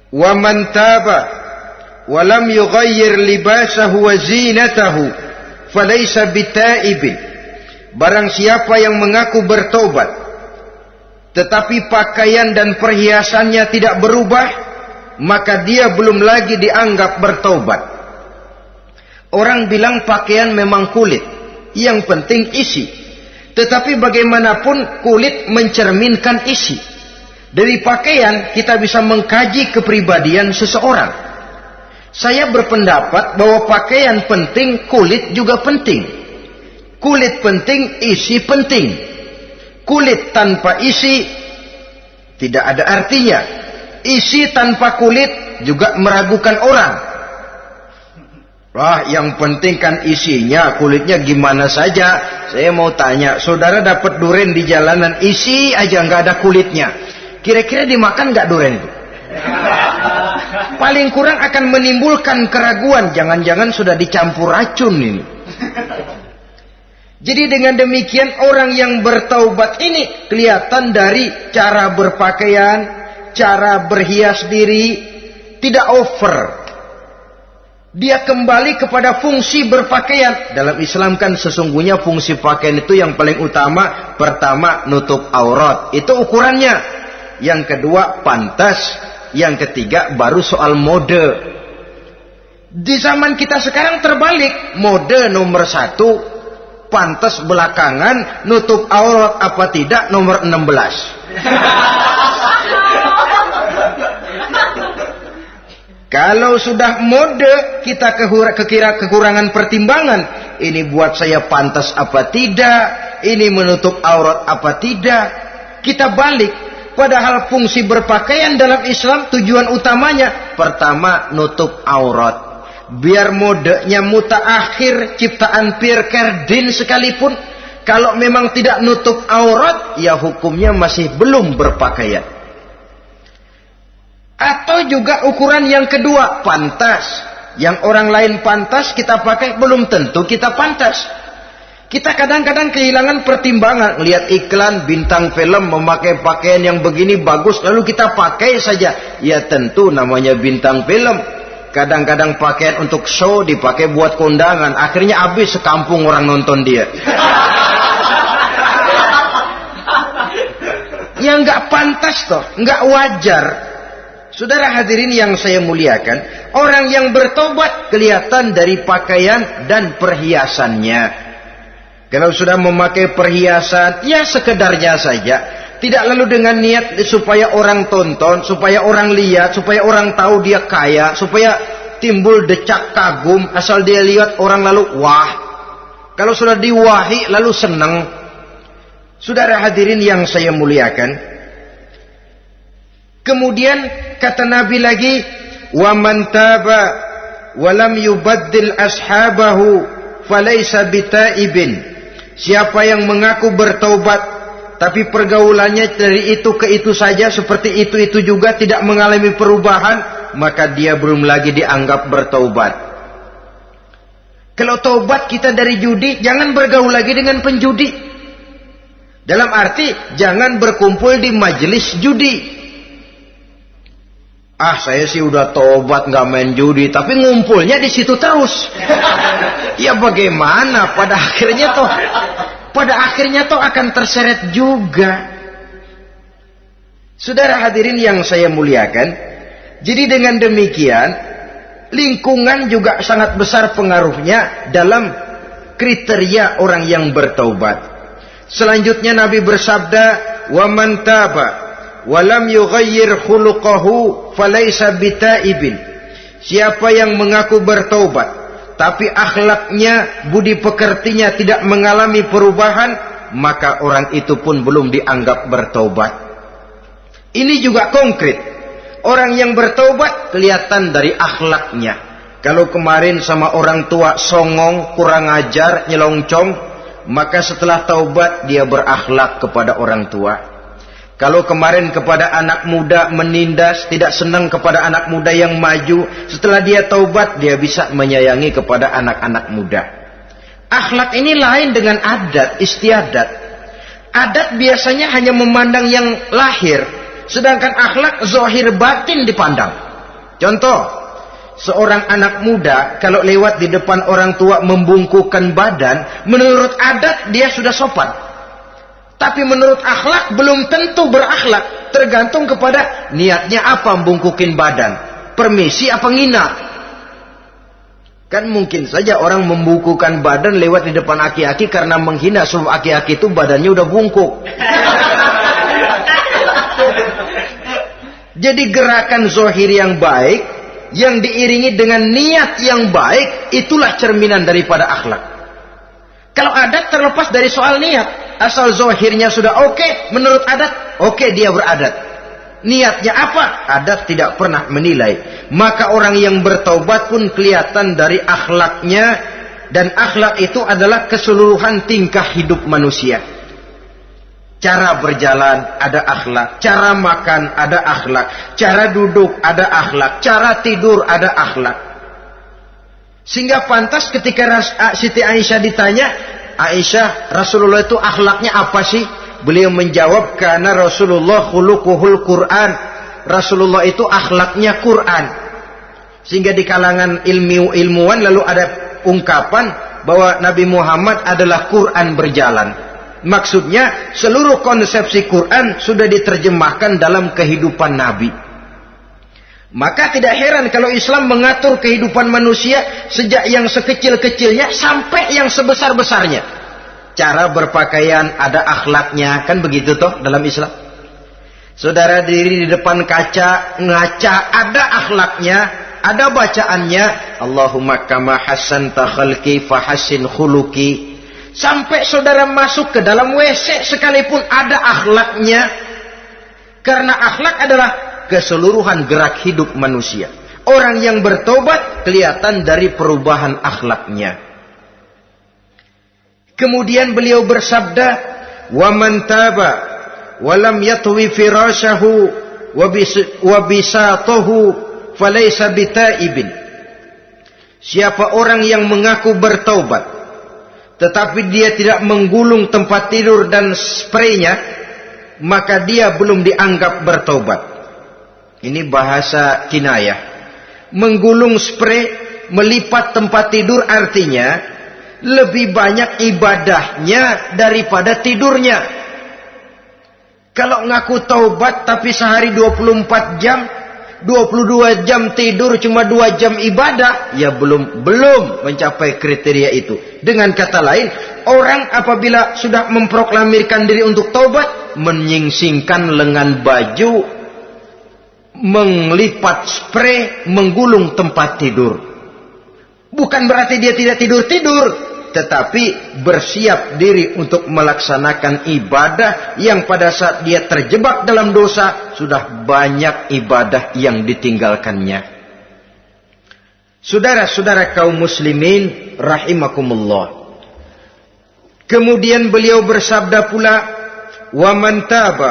Wa man taba wa lam yughayyir libasahu wa zinatahu falaysa bitaibin. Barang siapa yang mengaku bertaubat tetapi pakaian dan perhiasannya tidak berubah, maka dia belum lagi dianggap bertaubat. Orang bilang pakaian memang kulit, yang penting isi. Tetapi bagaimanapun kulit mencerminkan isi. Dari pakaian kita bisa mengkaji kepribadian seseorang. Saya berpendapat bahwa pakaian penting, kulit juga penting. Kulit penting, isi penting. Kulit tanpa isi tidak ada artinya. Isi tanpa kulit juga meragukan orang. Wah, yang penting kan isinya, kulitnya gimana saja. Saya mau tanya, saudara dapat duren di jalanan, isi aja nggak ada kulitnya. Kira-kira dimakan nggak duren itu? Paling kurang akan menimbulkan keraguan. Jangan-jangan sudah dicampur racun ini. Jadi dengan demikian orang yang bertaubat ini kelihatan dari cara berpakaian, cara berhias diri, tidak over. Dia kembali kepada fungsi berpakaian. Dalam Islam kan sesungguhnya fungsi pakaian itu yang paling utama. Pertama, nutup aurat. Itu ukurannya. Yang kedua, pantas. Yang ketiga, baru soal mode. Di zaman kita sekarang terbalik. Mode nomor 1. Pantas belakangan, nutup aurat apa tidak nomor 16. Kalau sudah mode, kita kekira kekurangan pertimbangan. Ini buat saya pantas apa tidak, ini menutup aurat apa tidak. Kita balik, padahal fungsi berpakaian dalam Islam tujuan utamanya pertama nutup aurat. Biar modenya mutaakhir, ciptaan Pierre Cardin sekalipun, kalau memang tidak nutup aurat, ya hukumnya masih belum berpakaian. Atau juga ukuran yang kedua, pantas. Yang orang lain pantas kita pakai, belum tentu kita pantas. Kita kadang-kadang kehilangan pertimbangan. Lihat iklan bintang film memakai pakaian yang begini bagus, lalu kita pakai saja. Ya tentu namanya bintang film. Kadang-kadang pakaian untuk show dipakai buat kondangan. Akhirnya habis sekampung orang nonton dia. Ya nggak pantas toh, nggak wajar. Saudara hadirin yang saya muliakan, orang yang bertobat kelihatan dari pakaian dan perhiasannya. Kalau sudah memakai perhiasan, ya sekedarnya saja. Tidak lalu dengan niat supaya orang tonton, supaya orang lihat, supaya orang tahu dia kaya, supaya timbul decak kagum, asal dia lihat orang lalu wah. Kalau sudah diwahi lalu senang. Saudara hadirin yang saya muliakan. Kemudian kata Nabi lagi, "Wa man taba wa lam yubaddil ashabahu falaysa bitaibin." Siapa yang mengaku bertaubat tapi pergaulannya dari itu ke itu saja, seperti itu juga, tidak mengalami perubahan, maka dia belum lagi dianggap bertaubat. Kalau taubat kita dari judi, jangan bergaul lagi dengan penjudi. Dalam arti, jangan berkumpul di majelis judi. Ah, saya sih udah taubat nggak main judi, tapi ngumpulnya di situ terus. Ya bagaimana? Pada akhirnya toh akan terseret juga. Saudara hadirin yang saya muliakan, jadi dengan demikian lingkungan juga sangat besar pengaruhnya dalam kriteria orang yang bertaubat. Selanjutnya Nabi bersabda, "Wa man taba wa lam yughayyir khuluquhu falaysa bitaibin." Siapa yang mengaku bertaubat tapi akhlaknya, budi pekertinya tidak mengalami perubahan, maka orang itu pun belum dianggap bertaubat. Ini juga konkret. Orang yang bertaubat kelihatan dari akhlaknya. Kalau kemarin sama orang tua songong, kurang ajar, nyelongcong, maka setelah taubat dia berakhlak kepada orang tua. Kalau kemarin kepada anak muda menindas, tidak senang kepada anak muda yang maju, setelah dia taubat dia bisa menyayangi kepada anak-anak muda. Akhlak ini lain dengan adat, istiadat. Adat biasanya hanya memandang yang lahir, sedangkan akhlak zahir batin dipandang. Contoh, seorang anak muda kalau lewat di depan orang tua membungkukkan badan, menurut adat dia sudah sopan. Tapi menurut akhlak belum tentu berakhlak. Tergantung kepada niatnya apa membungkukin badan. Permisi apa ngina. Kan mungkin saja orang membungkukan badan lewat di depan aki-aki karena menghina sebab aki-aki itu badannya udah bungkuk. Jadi gerakan zohir yang baik yang diiringi dengan niat yang baik itulah cerminan daripada akhlak. Kalau adat terlepas dari soal niat, asal zohirnya sudah oke, menurut adat oke, dia beradat. Niatnya apa? Adat tidak pernah menilai. Maka orang yang bertaubat pun kelihatan dari akhlaknya, dan akhlak itu adalah keseluruhan tingkah hidup manusia. Cara berjalan ada akhlak, cara makan ada akhlak, cara duduk ada akhlak, cara tidur ada akhlak. Sehingga pantas ketika Siti Aisyah ditanya, Aisyah, Rasulullah itu akhlaknya apa sih? Beliau menjawab, karena Rasulullah khuluquhul Quran. Rasulullah itu akhlaknya Quran. Sehingga di kalangan ilmuwan lalu ada ungkapan bahwa Nabi Muhammad adalah Quran berjalan. Maksudnya seluruh konsepsi Quran sudah diterjemahkan dalam kehidupan Nabi. Maka tidak heran kalau Islam mengatur kehidupan manusia sejak yang sekecil-kecilnya sampai yang sebesar-besarnya. Cara berpakaian ada akhlaknya, kan begitu toh dalam Islam. Saudara diri di depan kaca, ngaca, ada akhlaknya, ada bacaannya. Allahumma kama hassanta khalqi fahassin khuluqi. Sampai saudara masuk ke dalam WC sekalipun ada akhlaknya. Karena akhlak adalah keseluruhan gerak hidup manusia. Orang yang bertobat kelihatan dari perubahan akhlaknya. Kemudian beliau bersabda, "Wa man taba wa lam yatwi firashahu wa bisatahu falaysa bitaibin." Siapa orang yang mengaku bertaubat tetapi dia tidak menggulung tempat tidur dan spraynya, maka dia belum dianggap bertaubat. Ini bahasa kinayah. Menggulung spray, melipat tempat tidur artinya lebih banyak ibadahnya daripada tidurnya. Kalau ngaku taubat tapi sehari 24 jam, 22 jam tidur, cuma 2 jam ibadah, ya belum mencapai kriteria itu. Dengan kata lain, orang apabila sudah memproklamirkan diri untuk taubat, menyingsingkan lengan baju, melipat spray, menggulung tempat tidur. Bukan berarti dia tidak tidur-tidur, tetapi bersiap diri untuk melaksanakan ibadah yang pada saat dia terjebak dalam dosa, sudah banyak ibadah yang ditinggalkannya. Saudara-saudara kaum muslimin rahimakumullah. Kemudian beliau bersabda pula, "Wa man taba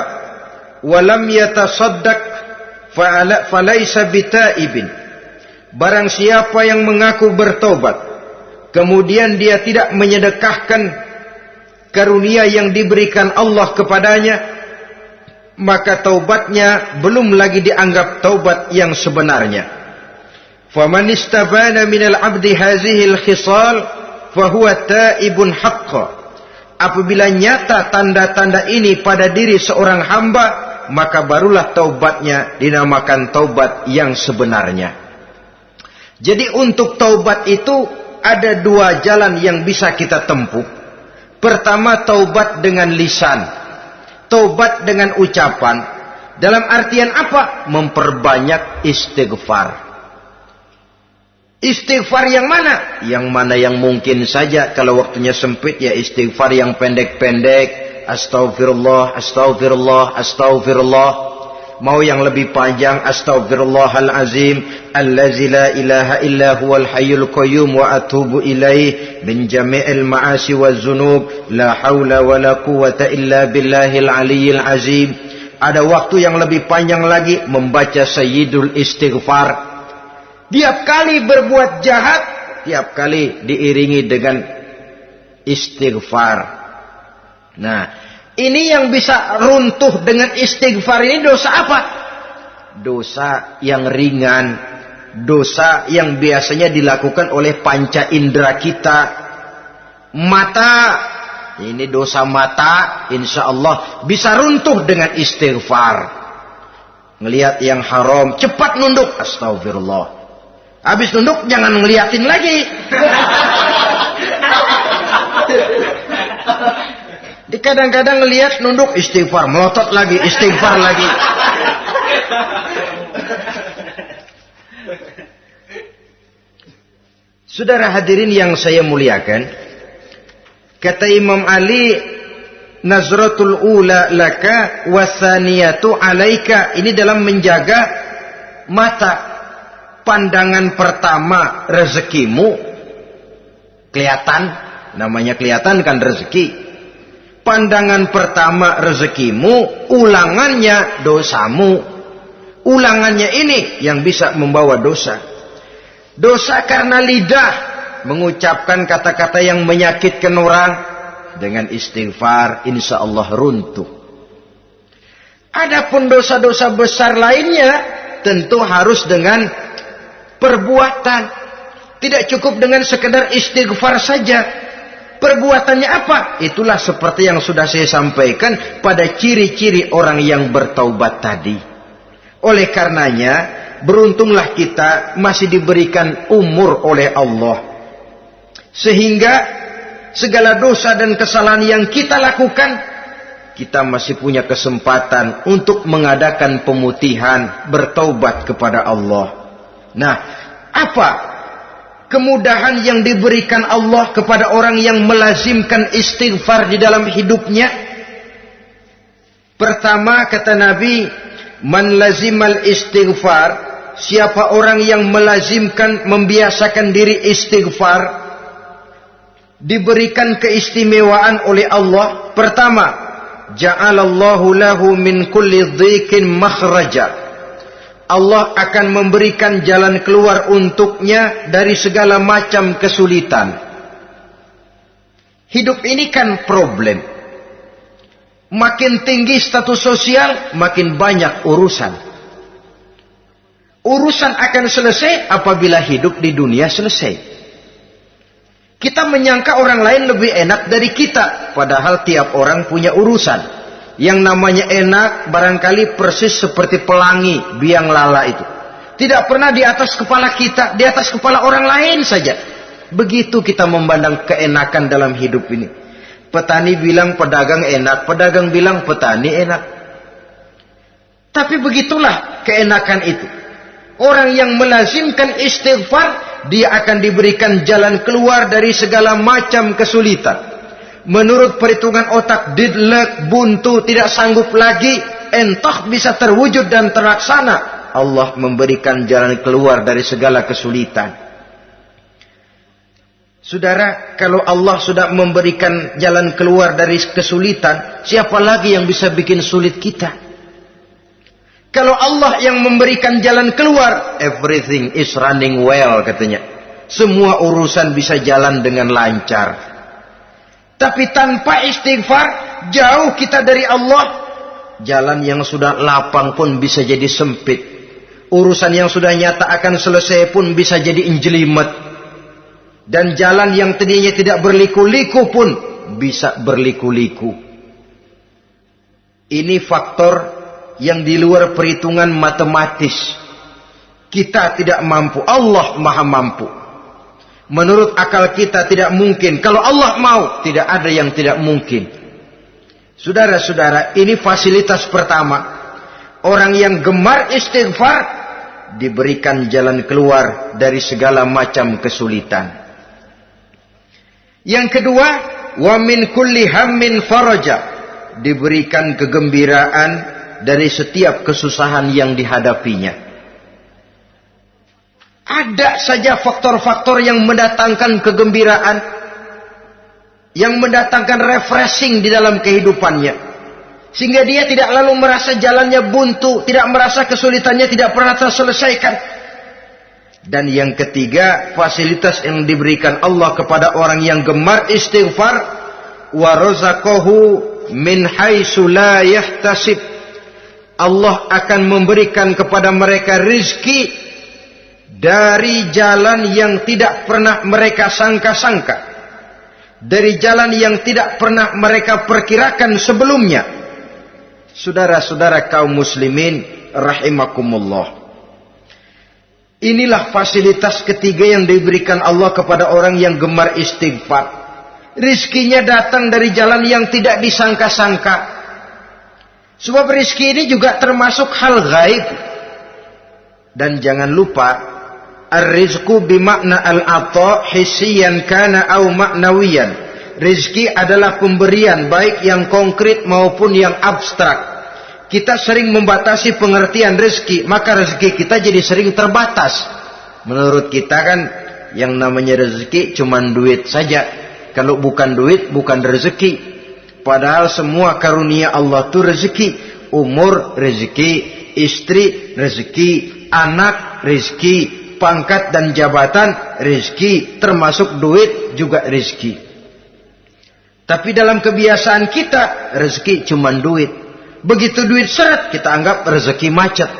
wa lam yatasaddaq falaysa bitaibin." Barang siapa yang mengaku bertobat, kemudian dia tidak menyedekahkan karunia yang diberikan Allah kepadanya, maka taubatnya belum lagi dianggap taubat yang sebenarnya. Faman istabana minal abdi hazihil khisal fahuwa taibun haqqa. Apabila nyata tanda-tanda ini pada diri seorang hamba, maka barulah taubatnya dinamakan taubat yang sebenarnya. Jadi untuk taubat itu ada 2 jalan yang bisa kita tempuh. Pertama, taubat dengan lisan, taubat dengan ucapan. Dalam artian apa? Memperbanyak istighfar. Istighfar yang mana? Yang mana yang mungkin saja. Kalau waktunya sempit ya istighfar yang pendek-pendek. Astaghfirullah, astaghfirullah, astaghfirullah. Mau yang lebih panjang, astaghfirullahalazim allazi la ilaha illa huwal hayyul qayyum wa atubu ilaih min jami'il ma'asi waz zunub la haula wala quwwata illa billahil aliyyil azim. Ada waktu yang lebih panjang lagi membaca sayyidul istighfar. Tiap kali berbuat jahat, tiap kali diiringi dengan istighfar. Nah, ini yang bisa runtuh dengan istighfar ini dosa apa? Dosa yang ringan, dosa yang biasanya dilakukan oleh panca indera kita. Mata ini dosa mata, insya Allah bisa runtuh dengan istighfar. Ngelihat yang haram, cepat nunduk, astagfirullah. Habis nunduk, jangan ngeliatin lagi. Kadang-kadang ngelihat nunduk, istighfar, melotot lagi, istighfar lagi. Saudara hadirin yang saya muliakan, kata Imam Ali, nazratul ula laka wasaniyatu alaika. Ini dalam menjaga mata. Pandangan pertama rezekimu kelihatan, namanya kelihatan kan rezeki. Pandangan pertama rezekimu, ulangannya dosamu. Ulangannya ini yang bisa membawa dosa. Dosa karena lidah, mengucapkan kata-kata yang menyakitkan orang. Dengan istighfar, insya Allah runtuh. Adapun dosa-dosa besar lainnya, tentu harus dengan perbuatan. Tidak cukup dengan sekedar istighfar saja. Perbuatannya apa? Itulah seperti yang sudah saya sampaikan pada ciri-ciri orang yang bertaubat tadi. Oleh karenanya, beruntunglah kita masih diberikan umur oleh Allah. Sehingga segala dosa dan kesalahan yang kita lakukan, kita masih punya kesempatan untuk mengadakan pemutihan, bertaubat kepada Allah. Nah, apa kemudahan yang diberikan Allah kepada orang yang melazimkan istighfar di dalam hidupnya? Pertama, kata Nabi, man lazimal istighfar, siapa orang yang melazimkan, membiasakan diri istighfar, diberikan keistimewaan oleh Allah. Pertama, ja'alallahu lahu min kulli dhiqin makhraja. Allah akan memberikan jalan keluar untuknya dari segala macam kesulitan. Hidup ini kan problem. Makin tinggi status sosial, makin banyak urusan. Urusan akan selesai apabila hidup di dunia selesai. Kita menyangka orang lain lebih enak dari kita, padahal tiap orang punya urusan. Yang namanya enak barangkali persis seperti pelangi biang lala itu. Tidak pernah di atas kepala kita, di atas kepala orang lain saja. Begitu kita memandang keenakan dalam hidup ini. Petani bilang pedagang enak, pedagang bilang petani enak. Tapi begitulah keenakan itu. Orang yang melazimkan istighfar, dia akan diberikan jalan keluar dari segala macam kesulitan. Menurut perhitungan otak, didlek, buntu, tidak sanggup lagi, entah bisa terwujud dan terlaksana. Allah memberikan jalan keluar dari segala kesulitan. Saudara, kalau Allah sudah memberikan jalan keluar dari kesulitan, siapa lagi yang bisa bikin sulit kita? Kalau Allah yang memberikan jalan keluar, everything is running well katanya. Semua urusan bisa jalan dengan lancar. Tapi tanpa istighfar, jauh kita dari Allah. Jalan yang sudah lapang pun bisa jadi sempit. Urusan yang sudah nyata akan selesai pun bisa jadi injelimet. Dan jalan yang tadinya tidak berliku-liku pun bisa berliku-liku. Ini faktor yang di luar perhitungan matematis. Kita tidak mampu, Allah maha mampu. Menurut akal kita tidak mungkin. Kalau Allah mau, tidak ada yang tidak mungkin. Saudara-saudara, ini fasilitas pertama. Orang yang gemar istighfar diberikan jalan keluar dari segala macam kesulitan. Yang kedua, wa min kulli hammin faraja, diberikan kegembiraan dari setiap kesusahan yang dihadapinya. Ada saja faktor-faktor yang mendatangkan kegembiraan, yang mendatangkan refreshing di dalam kehidupannya, sehingga dia tidak lalu merasa jalannya buntu, tidak merasa kesulitannya tidak pernah terselesaikan. Dan yang ketiga, fasilitas yang diberikan Allah kepada orang yang gemar istighfar, wa razaqahu min haitsu la yahtasib. Allah akan memberikan kepada mereka rizki dari jalan yang tidak pernah mereka sangka-sangka. dari jalan yang tidak pernah mereka perkirakan sebelumnya. Saudara-saudara kaum muslimin rahimakumullah. Inilah fasilitas ketiga yang diberikan Allah kepada orang yang gemar istighfar. Rizkinya datang dari jalan yang tidak disangka-sangka. Sebab rizki ini juga termasuk hal gaib. Dan jangan lupa, ar-rizqu bimakna al-ata hissiyan kana au ma'nawiyan. Rizki adalah pemberian baik yang konkret maupun yang abstrak. Kita sering membatasi pengertian rezeki, maka rezeki kita jadi sering terbatas. Menurut kita kan yang namanya rezeki cuma duit saja. Kalau bukan duit bukan rezeki. Padahal semua karunia Allah itu rezeki. Umur rezeki, istri rezeki, anak rezeki, pangkat dan jabatan rezeki, termasuk duit juga rezeki. Tapi dalam kebiasaan kita rezeki cuma duit. Begitu duit seret, kita anggap rezeki macet.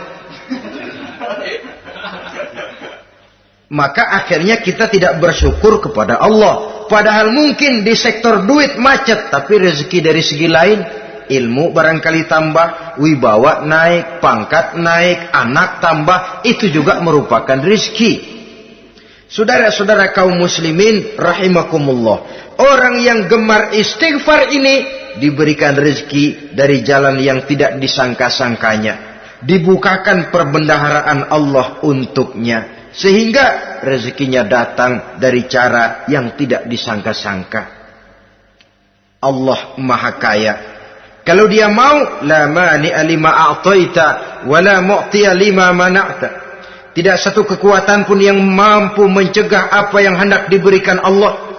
Maka akhirnya kita tidak bersyukur kepada Allah. Padahal mungkin di sektor duit macet, tapi rezeki dari segi lain, ilmu barangkali tambah, wibawa naik, pangkat naik, anak tambah, itu juga merupakan rezeki. Saudara-saudara kaum muslimin rahimakumullah. Orang yang gemar istighfar ini diberikan rezeki dari jalan yang tidak disangka-sangkanya. Dibukakan perbendaharaan Allah untuknya. Sehingga rezekinya datang dari cara yang tidak disangka-sangka. Allah Maha Kaya. Kalau dia mau, la mani'a lima a'taita wa la mu'tiya lima mana'ta. Tidak satu kekuatan pun yang mampu mencegah apa yang hendak diberikan Allah.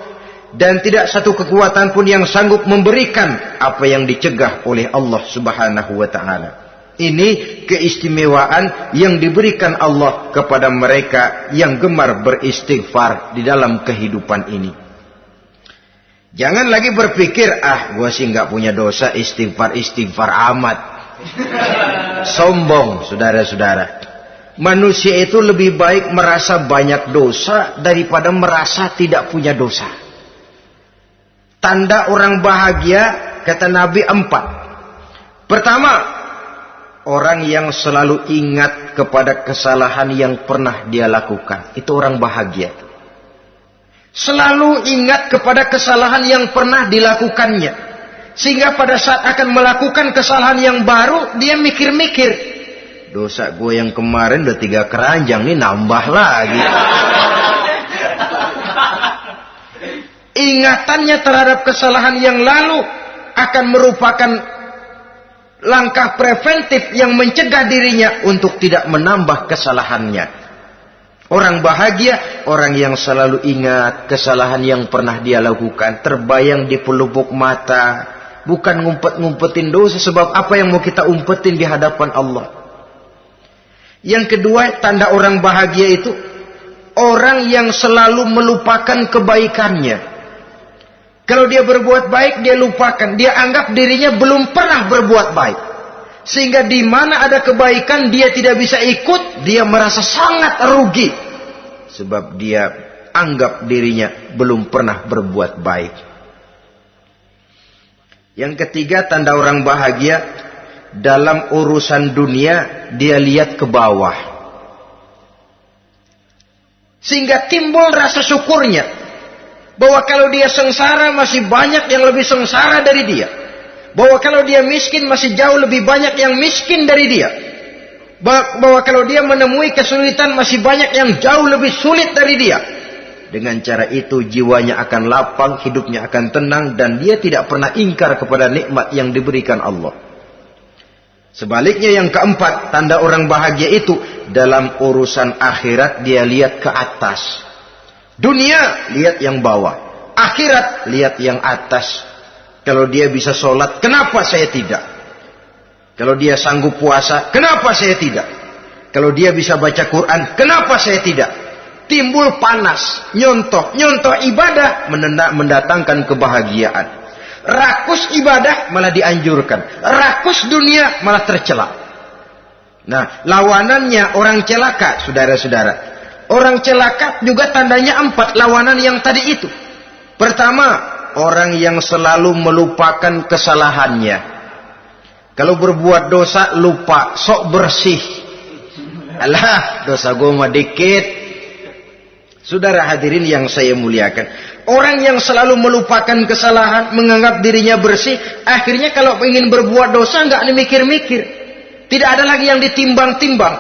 Dan tidak satu kekuatan pun yang sanggup memberikan apa yang dicegah oleh Allah Subhanahu wa ta'ala. Ini keistimewaan yang diberikan Allah kepada mereka yang gemar beristighfar di dalam kehidupan ini. Jangan lagi berpikir, gua sih nggak punya dosa, istighfar amat. Sombong, saudara-saudara. Manusia itu lebih baik merasa banyak dosa daripada merasa tidak punya dosa. Tanda orang bahagia, kata Nabi 4. Pertama, orang yang selalu ingat kepada kesalahan yang pernah dia lakukan. Itu orang bahagia. Selalu ingat kepada kesalahan yang pernah dilakukannya. Sehingga pada saat akan melakukan kesalahan yang baru, dia mikir-mikir. Dosa gue yang kemarin udah 3 keranjang, nih nambah lagi. Ingatannya terhadap kesalahan yang lalu akan merupakan langkah preventif yang mencegah dirinya untuk tidak menambah kesalahannya. Orang bahagia, orang yang selalu ingat kesalahan yang pernah dia lakukan, terbayang di pelupuk mata, bukan ngumpet-ngumpetin dosa. Sebab apa yang mau kita umpetin di hadapan Allah? Yang kedua, tanda orang bahagia itu orang yang selalu melupakan kebaikannya. Kalau dia berbuat baik, dia lupakan. Dia anggap dirinya belum pernah berbuat baik. Sehingga di mana ada kebaikan, dia tidak bisa ikut. Dia merasa sangat rugi. Sebab dia anggap dirinya belum pernah berbuat baik. Yang ketiga, tanda orang bahagia. Dalam urusan dunia, dia lihat ke bawah. Sehingga timbul rasa syukurnya. Bahwa kalau dia sengsara masih banyak yang lebih sengsara dari dia. Bahwa kalau dia miskin masih jauh lebih banyak yang miskin dari dia. Bahwa kalau dia menemui kesulitan masih banyak yang jauh lebih sulit dari dia. Dengan cara itu jiwanya akan lapang, hidupnya akan tenang, dan dia tidak pernah ingkar kepada nikmat yang diberikan Allah. Sebaliknya yang keempat, tanda orang bahagia itu dalam urusan akhirat dia lihat ke atas. Dunia, lihat yang bawah. Akhirat, lihat yang atas. Kalau dia bisa sholat, kenapa saya tidak? Kalau dia sanggup puasa, kenapa saya tidak? Kalau dia bisa baca Quran, kenapa saya tidak? Timbul panas, nyontoh ibadah mendatangkan kebahagiaan. Rakus ibadah malah dianjurkan. Rakus dunia malah tercela. Nah, lawanannya orang celaka, saudara-saudara. Orang celaka juga tandanya 4 lawanan yang tadi itu. Pertama, orang yang selalu melupakan kesalahannya. Kalau berbuat dosa lupa, sok bersih. Alah, dosa gue mah dikit. Saudara hadirin yang saya muliakan, orang yang selalu melupakan kesalahan, menganggap dirinya bersih, akhirnya kalau ingin berbuat dosa nggak dimikir-mikir, tidak ada lagi yang ditimbang-timbang.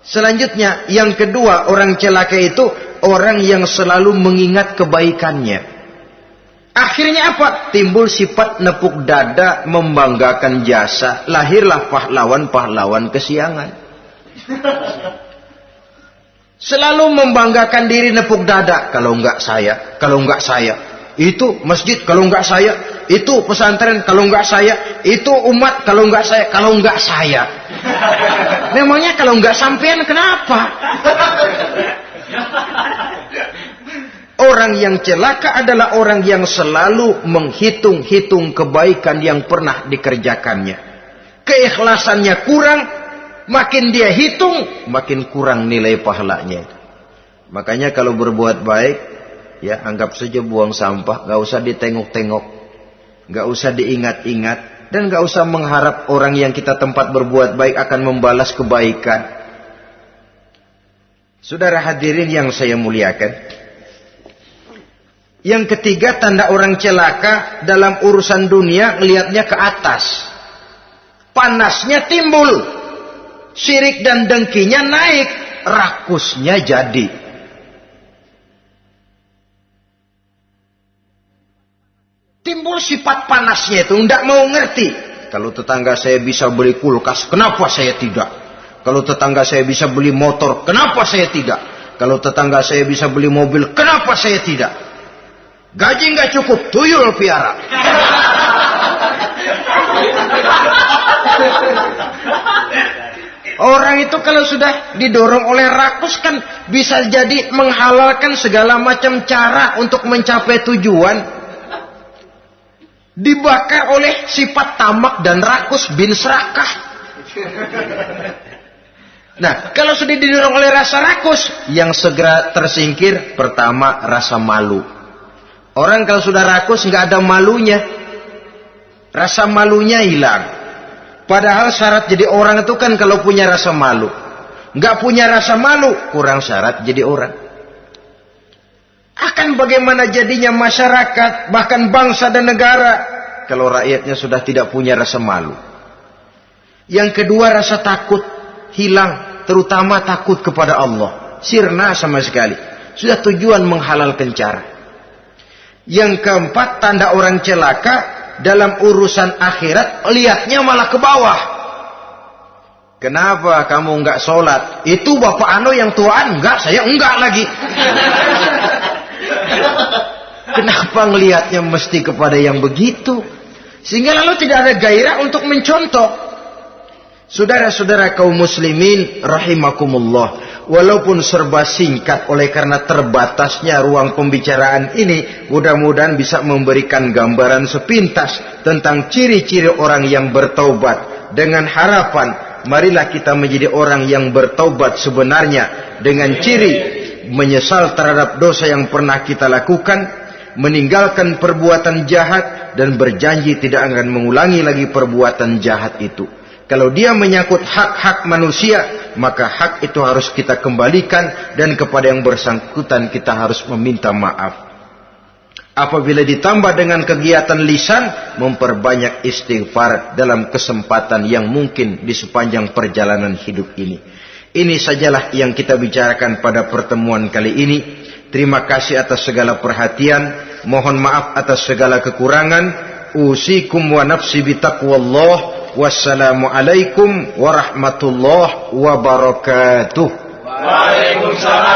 Selanjutnya, yang kedua, orang celaka itu orang yang selalu mengingat kebaikannya. Akhirnya apa? Timbul sifat nepuk dada, membanggakan jasa, lahirlah pahlawan-pahlawan kesiangan. Selalu membanggakan diri, nepuk dada. Kalau enggak saya, kalau enggak saya. Itu masjid, kalau enggak saya. Itu pesantren, kalau enggak saya. Itu umat, kalau enggak saya. Kalau enggak saya. Memangnya kalau enggak sampean kenapa? Orang yang celaka adalah orang yang selalu menghitung-hitung kebaikan yang pernah dikerjakannya. Keikhlasannya kurang, makin dia hitung, makin kurang nilai pahalanya. Makanya kalau berbuat baik, ya anggap saja buang sampah, gak usah ditengok-tengok, gak usah diingat-ingat, dan gak usah mengharap orang yang kita tempat berbuat baik akan membalas kebaikan. Saudara hadirin yang saya muliakan, yang ketiga, tanda orang celaka dalam urusan dunia, ngelihatnya ke atas, panasnya timbul, syirik dan dengkinya naik, rakusnya jadi. Timbul sifat panasnya itu, tidak mau ngerti. Kalau tetangga saya bisa beli kulkas, kenapa saya tidak? Kalau tetangga saya bisa beli motor, kenapa saya tidak? Kalau tetangga saya bisa beli mobil, kenapa saya tidak? Gaji nggak cukup, tuyul piara. Orang itu kalau sudah didorong oleh rakus kan bisa jadi menghalalkan segala macam cara untuk mencapai tujuan. Dibakar oleh sifat tamak dan rakus bin serakah. Nah, kalau sudah didorong oleh rasa rakus, yang segera tersingkir pertama rasa malu. Orang kalau sudah rakus nggak ada malunya, rasa malunya hilang. Padahal syarat jadi orang itu kan kalau punya rasa malu. Nggak punya rasa malu, kurang syarat jadi orang. Akan bagaimana jadinya masyarakat, bahkan bangsa dan negara, kalau rakyatnya sudah tidak punya rasa malu. Yang kedua, rasa takut hilang, terutama takut kepada Allah. Sirna sama sekali. Sudah tujuan menghalalkan cara. Yang keempat, tanda orang celaka dalam urusan akhirat, lihatnya malah ke bawah. Kenapa kamu enggak sholat? Itu bapak anu yang tuaan, enggak, saya enggak lagi. Kenapa ngelihatnya mesti kepada yang begitu? Sehingga lalu tidak ada gairah untuk mencontoh. Saudara-saudara kaum muslimin rahimakumullah, walaupun serba singkat oleh karena terbatasnya ruang pembicaraan ini, mudah-mudahan bisa memberikan gambaran sepintas tentang ciri-ciri orang yang bertaubat, dengan harapan marilah kita menjadi orang yang bertaubat sebenarnya, dengan ciri menyesal terhadap dosa yang pernah kita lakukan, meninggalkan perbuatan jahat, dan berjanji tidak akan mengulangi lagi perbuatan jahat itu. Kalau dia menyangkut hak-hak manusia, maka hak itu harus kita kembalikan, dan kepada yang bersangkutan kita harus meminta maaf. Apabila ditambah dengan kegiatan lisan, memperbanyak istighfar dalam kesempatan yang mungkin di sepanjang perjalanan hidup ini. Ini sajalah yang kita bicarakan pada pertemuan kali ini. Terima kasih atas segala perhatian. Mohon maaf atas segala kekurangan. Usikum wa nafsi bitaqwallah. Wassalamualaikum warahmatullahi wabarakatuh. Waalaikumsalam.